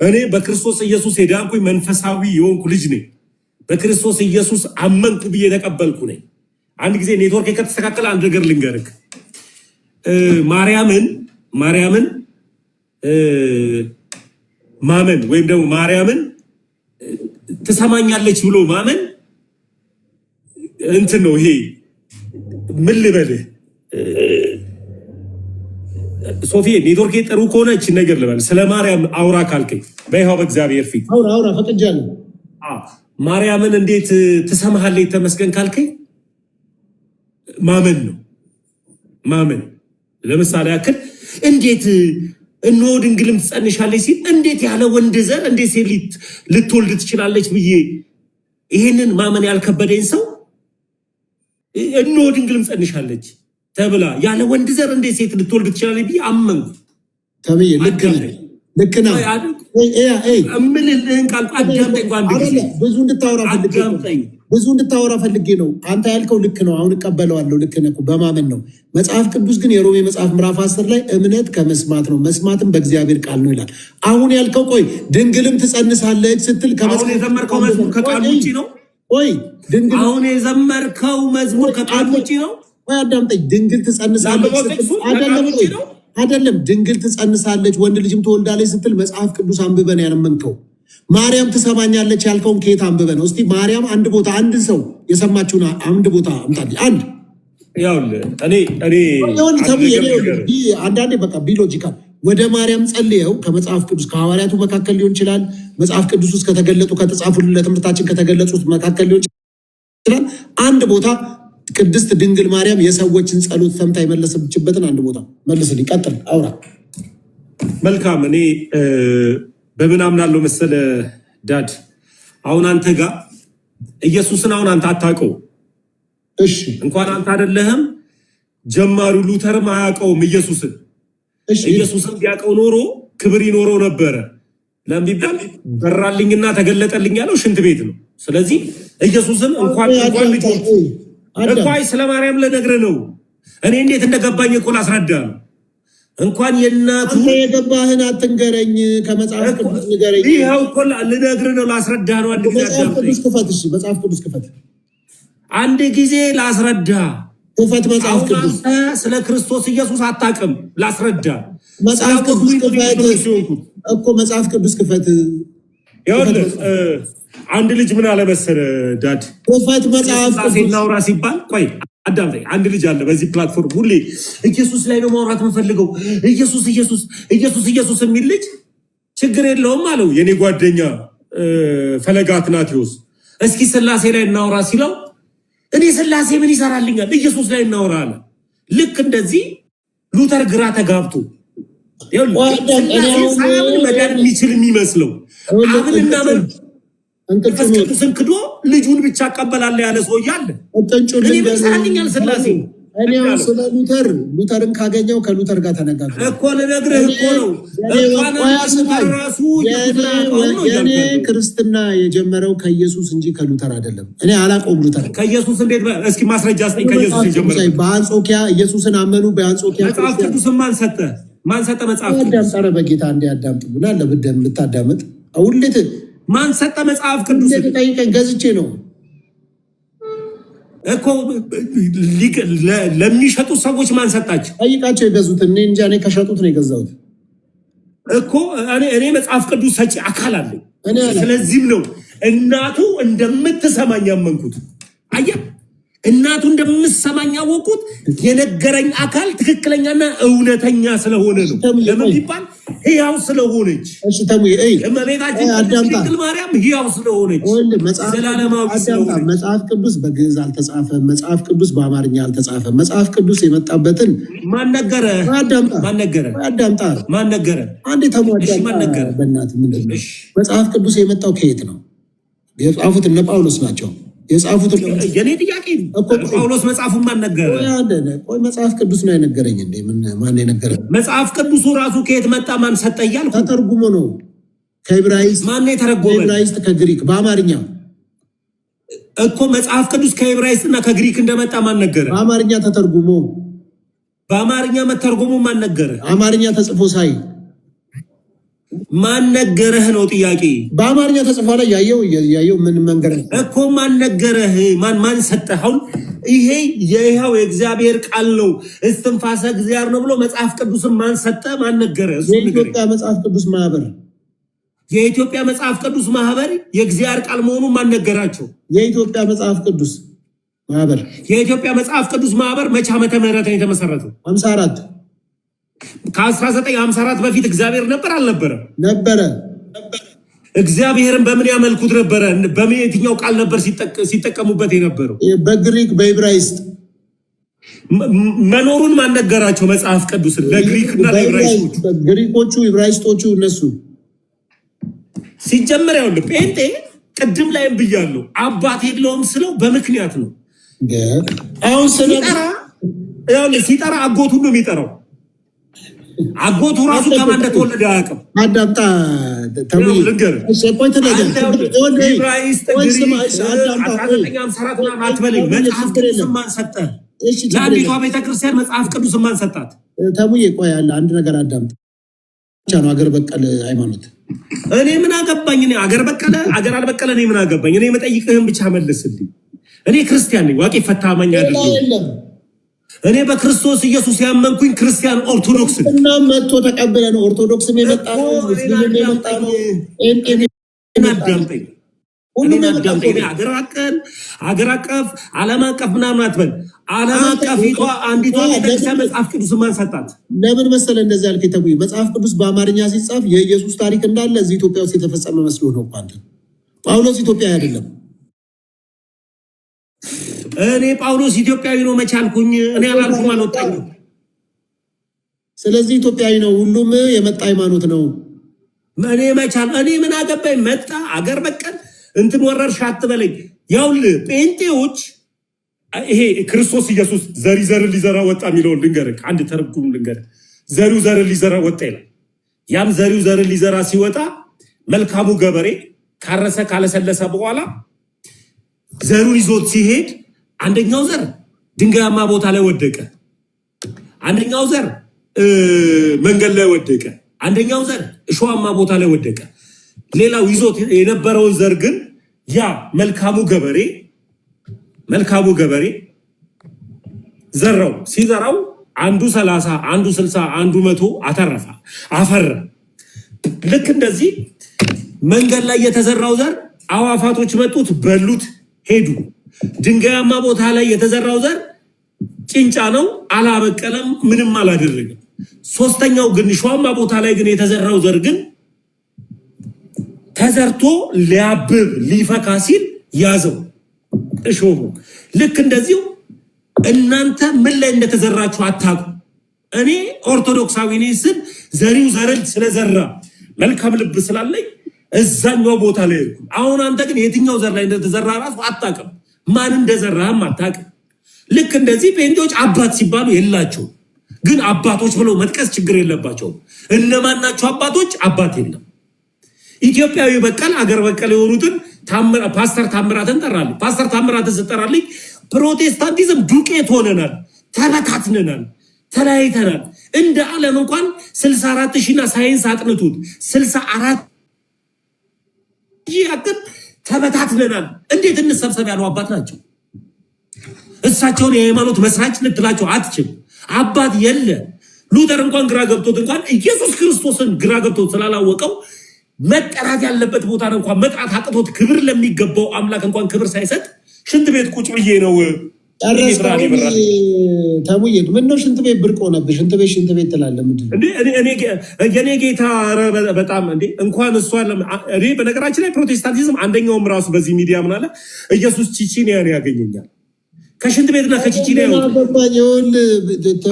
እኔ በክርስቶስ ኢየሱስ የዳንኩኝ መንፈሳዊ የሆንኩ ልጅ ነኝ። በክርስቶስ ኢየሱስ አመንኩ ብዬ ተቀበልኩ ነኝ። አንድ ጊዜ ኔትወርክ ከተስተካከለ አንድ ነገር ልንገርክ። ማርያምን ማመን ወይም ደግሞ ማርያምን ትሰማኛለች ብሎ ማመን እንትን ነው። ይሄ ምን ልበልህ ሶፊ፣ ኔትወርክ ጥሩ ከሆነ እችን ነገር ልበል። ስለ ማርያም አውራ ካልከኝ በይኸው በእግዚአብሔር ፊት አውራ ፈቅጃለሁ። ማርያምን እንዴት ትሰማሃለች ተመስገን ካልከኝ ማመን ነው። ማመን ለምሳሌ ያክል እንዴት እነሆ ድንግልም ትጸንሻለች ሲል እንዴት ያለ ወንድ ዘር እንዴት ሴት ልትወልድ ትችላለች ብዬ ይሄንን ማመን ያልከበደኝ ሰው እነሆ ድንግልም ጸንሻለች ተብላ ያለ ወንድ ዘር እንዴት ሴት ልትወልድ ትችላለች ብዬ አመንኩ። ተብዬ ልክ ነው እምልልህን ቃል አዳምጠኝ። ብዙ እንድታወራ ፈልጌ ነው። አንተ ያልከው ልክ ነው። አሁን እቀበለዋለሁ። ልክ ነህ። በማመን ነው። መጽሐፍ ቅዱስ ግን የሮሜ መጽሐፍ ምዕራፍ 10 ላይ እምነት ከመስማት ነው፣ መስማትም በእግዚአብሔር ቃል ነው ይላል። አሁን ያልከው ቆይ ድንግልም ትጸንሳለች ስትል አሁን የዘመርከው መዝሙር ከቃል ውጭ ነው። አሁን የዘመርከው መዝሙር ከቃል ውጭ ነው። አዳምጠኝ። ድንግል ትጸንሳለች አይደለም፣ ድንግል ትጸንሳለች ወንድ ልጅም ትወልዳለች ስትል መጽሐፍ ቅዱስ አንብበን ያለመንከው። ማርያም ትሰማኛለች ያልከውን ከየት አንብበ ነው? እስቲ ማርያም አንድ ቦታ አንድ ሰው የሰማችሁን አንድ ቦታ አምጣልኝ። አንድ አንዳንዴ በቃ ቢሎጂካል ወደ ማርያም ጸልየው ከመጽሐፍ ቅዱስ ከሐዋርያቱ መካከል ሊሆን ይችላል። መጽሐፍ ቅዱስ ውስጥ ከተገለጡ ከተጻፉ ለትምህርታችን ከተገለጹት መካከል ሊሆን ይችላል። አንድ ቦታ ቅድስት ድንግል ማርያም የሰዎችን ጸሎት ሰምታ የመለሰችበትን አንድ ቦታ መልስልኝ። ቀጥል፣ አውራ። መልካም። እኔ በምን አምናለሁ መሰለ ዳድ፣ አሁን አንተ ጋር ኢየሱስን አሁን አንተ አታውቀው። እሺ፣ እንኳን አንተ አይደለህም ጀማሪው ሉተርም አያውቀውም ኢየሱስን። ኢየሱስን ቢያውቀው ኖሮ ክብር ይኖረው ነበረ። ለምቢባል በራልኝና ተገለጠልኝ ያለው ሽንት ቤት ነው። ስለዚህ ኢየሱስን እንኳን ልጆች እንኳን ስለ ማርያም ልነግርህ ነው። እኔ እንዴት እንደገባኝ እኮ ላስረዳ ነው። እንኳን የእናቱ የገባህን አትንገረኝ፣ ከመጽሐፍ ቅዱስ ንገረኝ። ይኸው እኮ ልነግርህ ነው፣ ላስረዳ ነው። አንድ ጊዜ መጽሐፍ ቅዱስ ክፈት። እሺ፣ መጽሐፍ ቅዱስ ክፈት። አንድ ጊዜ ላስረዳ። ክፈት መጽሐፍ ቅዱስ። ስለ ክርስቶስ ኢየሱስ አታውቅም፣ ላስረዳ። መጽሐፍ ቅዱስ ክፈት እኮ መጽሐፍ ቅዱስ ክፈት። ይኸውልህ አንድ ልጅ ምን አለ መሰለህ ዳድ፣ ክፈት መጽሐፍ ቅዱስ እናውራ ሲባል ቆይ አዳምጠኝ። አንድ ልጅ አለ በዚህ ፕላትፎርም ሁሌ ኢየሱስ ላይ ነው ማውራት የምፈልገው፣ ኢየሱስ ኢየሱስ ኢየሱስ ኢየሱስ የሚል ልጅ። ችግር የለውም አለው የኔ ጓደኛ ፈለገ አትናቴዎስ። እስኪ ስላሴ ላይ እናውራ ሲለው እኔ ስላሴ ምን ይሰራልኛል ኢየሱስ ላይ እናውራ አለ። ልክ እንደዚህ ሉተር ግራ ተጋብቶ ሳያምን መዳን የሚችል የሚመስለው አብንና መንፈስ ቅዱስን ክዶ ልጁን ብቻ እቀበላለሁ ያለ ሰው እያለ እኔ ምን ይሰራልኛል ስላሴ። እኔ ስለ ሉተርን ካገኘው ከሉተር ጋር ተነጋግረን እኮ ልነግርህ እኮ ነው። የኔ ክርስትና የጀመረው ከኢየሱስ እንጂ ከሉተር አይደለም። እኔ አላውቀውም ሉተር ከኢየሱስ እንዴት። እስኪ ማስረጃ ስጠኝ። ከኢየሱስ የጀመረው በአንጾኪያ ኢየሱስን አመኑ። በአንጾኪያ መጽሐፍ ቅዱስን ማን ሰጠ? መጽሐፍ ቅዱስ ኧረ በጌታ እንዲያዳምጥ ብላ ለብደም የምታዳምጥ ሁሌት ማን ሰጠ? መጽሐፍ ቅዱስ ጠይቀኝ። ገዝቼ ነው እኮ ለሚሸጡት ሰዎች ማን ሰጣቸው? ጠይቃቸው የገዙት። እኔ እንጃ፣ እኔ ከሸጡት ነው የገዛሁት እኮ። እኔ መጽሐፍ ቅዱስ ሰጪ አካል አለኝ። ስለዚህም ነው እናቱ እንደምትሰማኝ ያመንኩት። አየህ፣ እናቱ እንደምትሰማኝ ያወቁት የነገረኝ አካል ትክክለኛና እውነተኛ ስለሆነ ነው። ለምን ቢባል ሕያው ስለሆነች። እመቤታችን ድንግል ማርያም ሕያው ስለሆነች፣ ዘላለማዊ ስለሆነች። መጽሐፍ ቅዱስ በግዕዝ አልተጻፈም። መጽሐፍ ቅዱስ በአማርኛ አልተጻፈም። መጽሐፍ ቅዱስ የመጣበትን ማን ነገረ? አዳምጣ። ማን ነገረ? አንዴ ተሟዳ። በእናትህ ምንድን ነው መጽሐፍ ቅዱስ የመጣው ከየት ነው? የጻፉት እነ ጳውሎስ ናቸው የጻፉት። የኔ ጥያቄ ጳውሎስ መጽሐፉን ማን ነገረ? ቆይ መጽሐፍ ቅዱስ ነው የነገረኝ እንዴ? ማን የነገረ? መጽሐፍ ቅዱሱ ራሱ ከየት መጣ? ማን ሰጠ እያልኩ። ተተርጉሞ ነው ከዕብራይስጥ። ማን የተረጎመ? ከዕብራይስጥ ከግሪክ በአማርኛ እኮ። መጽሐፍ ቅዱስ ከዕብራይስጥ እና ከግሪክ እንደመጣ ማን ነገረ? በአማርኛ ተተርጉሞ። በአማርኛ መተርጎሙ ማን ነገረ? አማርኛ ተጽፎ ሳይ ማን ነገረህ ነው ጥያቄ። በአማርኛ ተጽፎ ላይ ያየው ምን መንገር እኮ ማን ነገረህ? ማን ሰጠህ? አሁን ይሄ የይኸው የእግዚአብሔር ቃል ነው፣ እስትንፋሰ እግዚአብሔር ነው ብሎ መጽሐፍ ቅዱስን ማን ሰጠ? ማን ነገረ? የኢትዮጵያ መጽሐፍ ቅዱስ ማህበር። የኢትዮጵያ መጽሐፍ ቅዱስ ማህበር የእግዚአብሔር ቃል መሆኑን ማን ነገራቸው? የኢትዮጵያ መጽሐፍ ቅዱስ ማህበር። የኢትዮጵያ መጽሐፍ ቅዱስ ማህበር መቼ ዓመተ ምህረት ነው የተመሰረተው? 54 ከ1954 በፊት እግዚአብሔር ነበር አልነበረም? ነበረ። እግዚአብሔርን በምን ያመልኩት ነበረ? በምን የትኛው ቃል ነበር ሲጠቀሙበት የነበረው? በግሪክ በዕብራይስጥ መኖሩን ማን ነገራቸው? መጽሐፍ ቅዱስን ለግሪክና ለዕብራይስጦቹ ግሪኮቹ ዕብራይስጦቹ እነሱ ሲጀመር ያውልህ ጴንጤ ቅድም ላይም ብያለሁ አባት የለውም ስለው በምክንያት ነው። አሁን ሲጠራ አጎቱን ነው የሚጠራው። አጎቱ ራሱ ከማን እንደተወለደ አያውቅም። አዳምጣ ለአንዲቷ ቤተክርስቲያን መጽሐፍ ቅዱስ ማን ሰጣት? ተሙዬ ቆይ አለ አንድ ነገር አዳምጣ። ነው አገር በቀል ሃይማኖት እኔ ምን አገባኝ? እኔ አገር በቀለ አገር አልበቀለ እኔ ምን አገባኝ? እኔ መጠይቅህን ብቻ መልስልኝ። እኔ ክርስቲያን ነኝ። ዋቄ ፈታማኝ አይደለም። እኔ በክርስቶስ ኢየሱስ ያመንኩኝ ክርስቲያን ኦርቶዶክስ ነኝ። እና መጥቶ ተቀበለ ነው ኦርቶዶክስም የመጣ ነው ሙስሊምም የመጣ ነው። አዳምጠኝ አገር አቀፍ ዓለም አቀፍ ምናምን አትበል። ዓለም አቀፊቷ አንዲቷ ቤተክርስቲያን መጽሐፍ ቅዱስ ማን ሰጣት? ለምን መሰለ እንደዚህ ያልክ? ተብይ መጽሐፍ ቅዱስ በአማርኛ ሲጻፍ የኢየሱስ ታሪክ እንዳለ እዚህ ኢትዮጵያ ውስጥ የተፈጸመ መስሎ ነው። ጳውሎስ ኢትዮጵያዊ አይደለም። እኔ ጳውሎስ ኢትዮጵያዊ ነው መቻልኩኝ? እኔ አላልኩም፣ አልወጣኝም። ስለዚህ ኢትዮጵያዊ ነው፣ ሁሉም የመጣ ሃይማኖት ነው። እኔ መቻል እኔ ምን አገባኝ? መጣ አገር በቀል እንትን ወረርሽ አትበለኝ። ያውልህ ጴንጤዎች ይሄ ክርስቶስ ኢየሱስ ዘር ሊዘራ ወጣ የሚለውን ልንገርህ፣ አንድ ተርጉም ልንገርህ። ዘር ሊዘራ ወጣ ይላል። ያም ዘር ሊዘራ ሲወጣ መልካሙ ገበሬ ካረሰ ካለሰለሰ በኋላ ዘሩን ይዞት ሲሄድ አንደኛው ዘር ድንጋያማ ቦታ ላይ ወደቀ፣ አንደኛው ዘር መንገድ ላይ ወደቀ፣ አንደኛው ዘር እሾሃማ ቦታ ላይ ወደቀ። ሌላው ይዞት የነበረውን ዘር ግን ያ መልካሙ ገበሬ ዘራው። ሲዘራው አንዱ 30 አንዱ 60 አንዱ 100 አፈራ። ልክ እንደዚህ መንገድ ላይ የተዘራው ዘር አዋፋቶች መጡት፣ በሉት፣ ሄዱ። ድንጋያማ ቦታ ላይ የተዘራው ዘር ጭንጫ ነው፣ አላበቀለም፣ ምንም አላደረገም። ሶስተኛው ግን ሸዋማ ቦታ ላይ ግን የተዘራው ዘር ግን ተዘርቶ ሊያብብ ሊፈካ ሲል ያዘው እሾሁ። ልክ እንደዚሁ እናንተ ምን ላይ እንደተዘራችሁ አታውቁ። እኔ ኦርቶዶክሳዊ ነኝ ስል ዘሪው ዘርን ስለዘራ መልካም ልብ ስላለኝ እዛኛው ቦታ ላይ ይርኩ። አሁን አንተ ግን የትኛው ዘር ላይ እንደተዘራ ራሱ አታውቅም፣ ማን እንደዘራህም አታውቅም። ልክ እንደዚህ ጴንጤዎች አባት ሲባሉ የላቸው፣ ግን አባቶች ብለው መጥቀስ ችግር የለባቸውም። እነማን ናቸው አባቶች? አባት የለም። ኢትዮጵያዊ በቀል አገር በቀል የሆኑትን ፓስተር ታምራትን ጠራልኝ። ፓስተር ታምራትን ስጠራልኝ ፕሮቴስታንቲዝም ዱቄት ሆነናል፣ ተበታትነናል፣ ተለያይተናል። እንደ ዓለም እንኳን 64 ሺና ሳይንስ አጥንቱት 64 ያክል ተበታትነናል። እንዴት እንሰብሰብ ያለው አባት ናቸው። እሳቸውን የሃይማኖት መስራች ልትላቸው አትችል። አባት የለ። ሉተር እንኳን ግራ ገብቶት እንኳን ኢየሱስ ክርስቶስን ግራ ገብቶት ስላላወቀው መጠራት ያለበት ቦታ እንኳን መጥራት አቅቶት ክብር ለሚገባው አምላክ እንኳን ክብር ሳይሰጥ ሽንት ቤት ቁጭ ብዬ ነው ተሙዬ። ምነው ሽንት ቤት ብርቅ ሆነብህ? ሽንት ቤት ትላለህ ምንድን ነው? የኔ ጌታ በጣም እንዴ እንኳን እሷ እኔ በነገራችን ላይ ፕሮቴስታንቲዝም አንደኛውም ራሱ በዚህ ሚዲያ ምን አለ ኢየሱስ ቺቺኒያን ያገኘኛል። ከሽንት ቤትና ከቺቺኒያ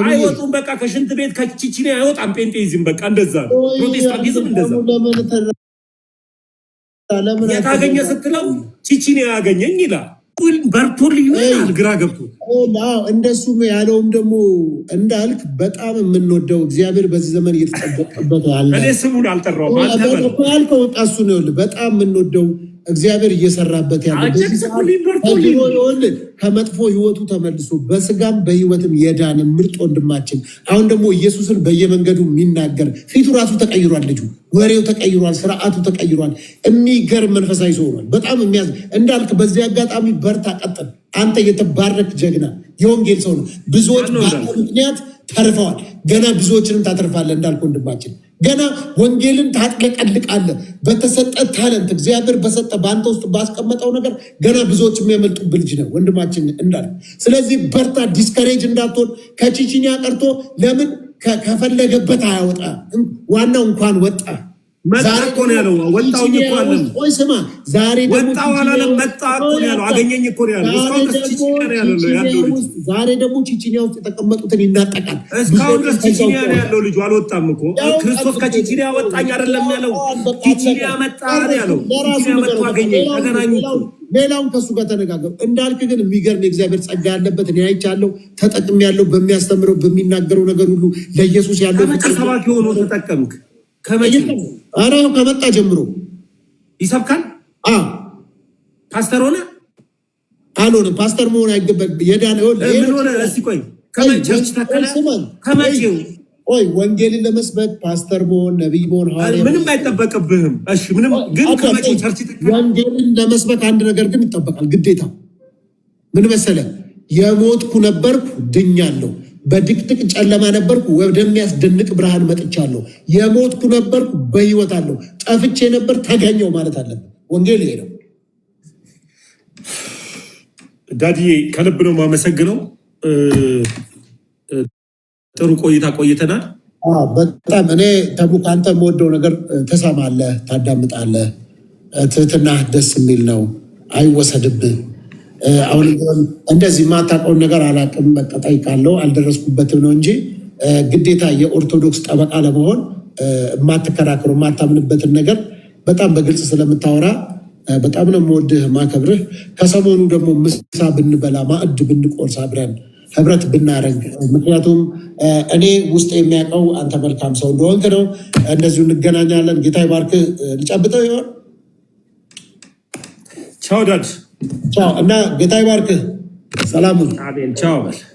አይወጡም። በቃ ከሽንት ቤት ከቺቺኒያ አይወጣም። ጴንጤይዝም በቃ እንደዛ ነው። ፕሮቴስታንቲዝም እንደዛ የታገኘ ስትለው ቺቺኒያ ያገኘኝ ይላል። በርቶልኝ ይላል ግራ ገብቶ። እንደሱ ያለውም ደግሞ እንዳልክ በጣም የምንወደው እግዚአብሔር በዚህ ዘመን እየተጠበቀበት ያለ እኔ ስሙን አልጠራውም ያልከው ቃሱ ነው። በጣም የምንወደው እግዚአብሔር እየሰራበት ያለ ከመጥፎ ህይወቱ ተመልሶ በስጋም በህይወትም የዳነ ምርጥ ወንድማችን አሁን ደግሞ ኢየሱስን በየመንገዱ የሚናገር ፊቱ ራሱ ተቀይሯል። ልጁ ወሬው ተቀይሯል። ስርዓቱ ተቀይሯል። የሚገርም መንፈሳዊ ሰው ሆኗል። በጣም የሚያዝ እንዳልክ በዚህ አጋጣሚ በርታ፣ ቀጥል። አንተ የተባረክ ጀግና የወንጌል ሰው ነው። ብዙዎች ምክንያት ተርፈዋል። ገና ብዙዎችንም ታተርፋለህ። እንዳልክ ወንድማችን ገና ወንጌልን ታጥለቀልቃለህ። በተሰጠ ታለንት እግዚአብሔር በሰጠ በአንተ ውስጥ ባስቀመጠው ነገር ገና ብዙዎች የሚያመልጡብህ ልጅ ነው ወንድማችን እንዳልክ። ስለዚህ በርታ፣ ዲስከሬጅ እንዳትሆን። ከቺቺኒያ ቀርቶ ለምን ከፈለገበት አያወጣ። ዋናው እንኳን ወጣ። መጣ እኮ ነው ያለው። ወጣውኝ እኮ አለም። ቆይ ስማ፣ ዛሬ ወጣው አላለም። መጣ እኮ ነው ያለው። አገኘኝ እኮ ነው ያለው። እስካሁን ድረስ ቺቺኒያ ነው ያለው ልጅ። ዛሬ ደግሞ ቺቺኒያ ውስጥ የተቀመጡትን ይናጠቃል። እስካሁን ድረስ ቺቺኒያ ነው ያለው ልጁ። አልወጣም እኮ ክርስቶስ ከቺቺኒያ ወጣኝ አይደለም ያለው። ቺቺኒያ መጣ ነው ያለው። ቺቺኒያ መጣ አገኘኝ፣ ተገናኙ። ሌላውን ከሱ ጋር ተነጋገሩ። እንዳልክ ግን የሚገርም የእግዚአብሔር ጸጋ ያለበት እኔ አይቻለሁ፣ ተጠቅሜያለሁ። በሚያስተምረው በሚናገረው ነገር ሁሉ ለኢየሱስ ያለው ሰባኪ ሆኖ ተጠቀምክ። ከመቼ? ኧረ ከመጣ ጀምሮ ይሰብካል። ፓስተር ሆነ አልሆነም። ፓስተር መሆን አይገባም። የዳነ ምን ሆነ? እስቲ ቆይ ከመቼ ተከለ? ከመቼው? ቆይ ወንጌልን ለመስበክ ፓስተር መሆን ነቢይ መሆን ምንም አይጠበቅብህም። እሺ ምንም ግን ከመቼው ቸርች ተከለ? ወንጌልን ለመስበክ አንድ ነገር ግን ይጠበቃል፣ ግዴታ። ምን መሰለህ? የሞትኩ ነበርኩ ድኛለሁ፣ በድቅድቅ ጨለማ ነበርኩ ወደሚያስደንቅ ብርሃን መጥቻለሁ፣ የሞትኩ ነበርኩ በህይወት አለሁ፣ ጠፍቼ ነበር ተገኘው ማለት አለብን። ወንጌል ይሄ ነው። ዳዲዬ ከልብ ነው የማመሰግነው። ጥሩ ቆይታ ቆይተናል። በጣም እኔ ተሙ ከአንተ የምወደው ነገር ትሰማለህ፣ ታዳምጣለህ። ትህትና ደስ የሚል ነው፣ አይወሰድብህ። አሁን እንደዚህ የማታውቀውን ነገር አላውቅም፣ በቃ ጠይቃለሁ፣ አልደረስኩበትም ነው እንጂ ግዴታ የኦርቶዶክስ ጠበቃ ለመሆን የማትከራከሩ የማታምንበትን ነገር በጣም በግልጽ ስለምታወራ በጣም ነው የምወድህ ማከብርህ። ከሰሞኑ ደግሞ ምሳ ብንበላ ማዕድ ብንቆርስ አብረን ህብረት ብናደርግ፣ ምክንያቱም እኔ ውስጥ የሚያውቀው አንተ መልካም ሰው እንደሆንክ ነው። እንደዚሁ እንገናኛለን። ጌታ ይባርክህ። ልጨብጠው ይሆን? ቻው ዳድ። ቻው እና ጌታ ይባርክህ። ሰላሙን። አሜን። ቻው በል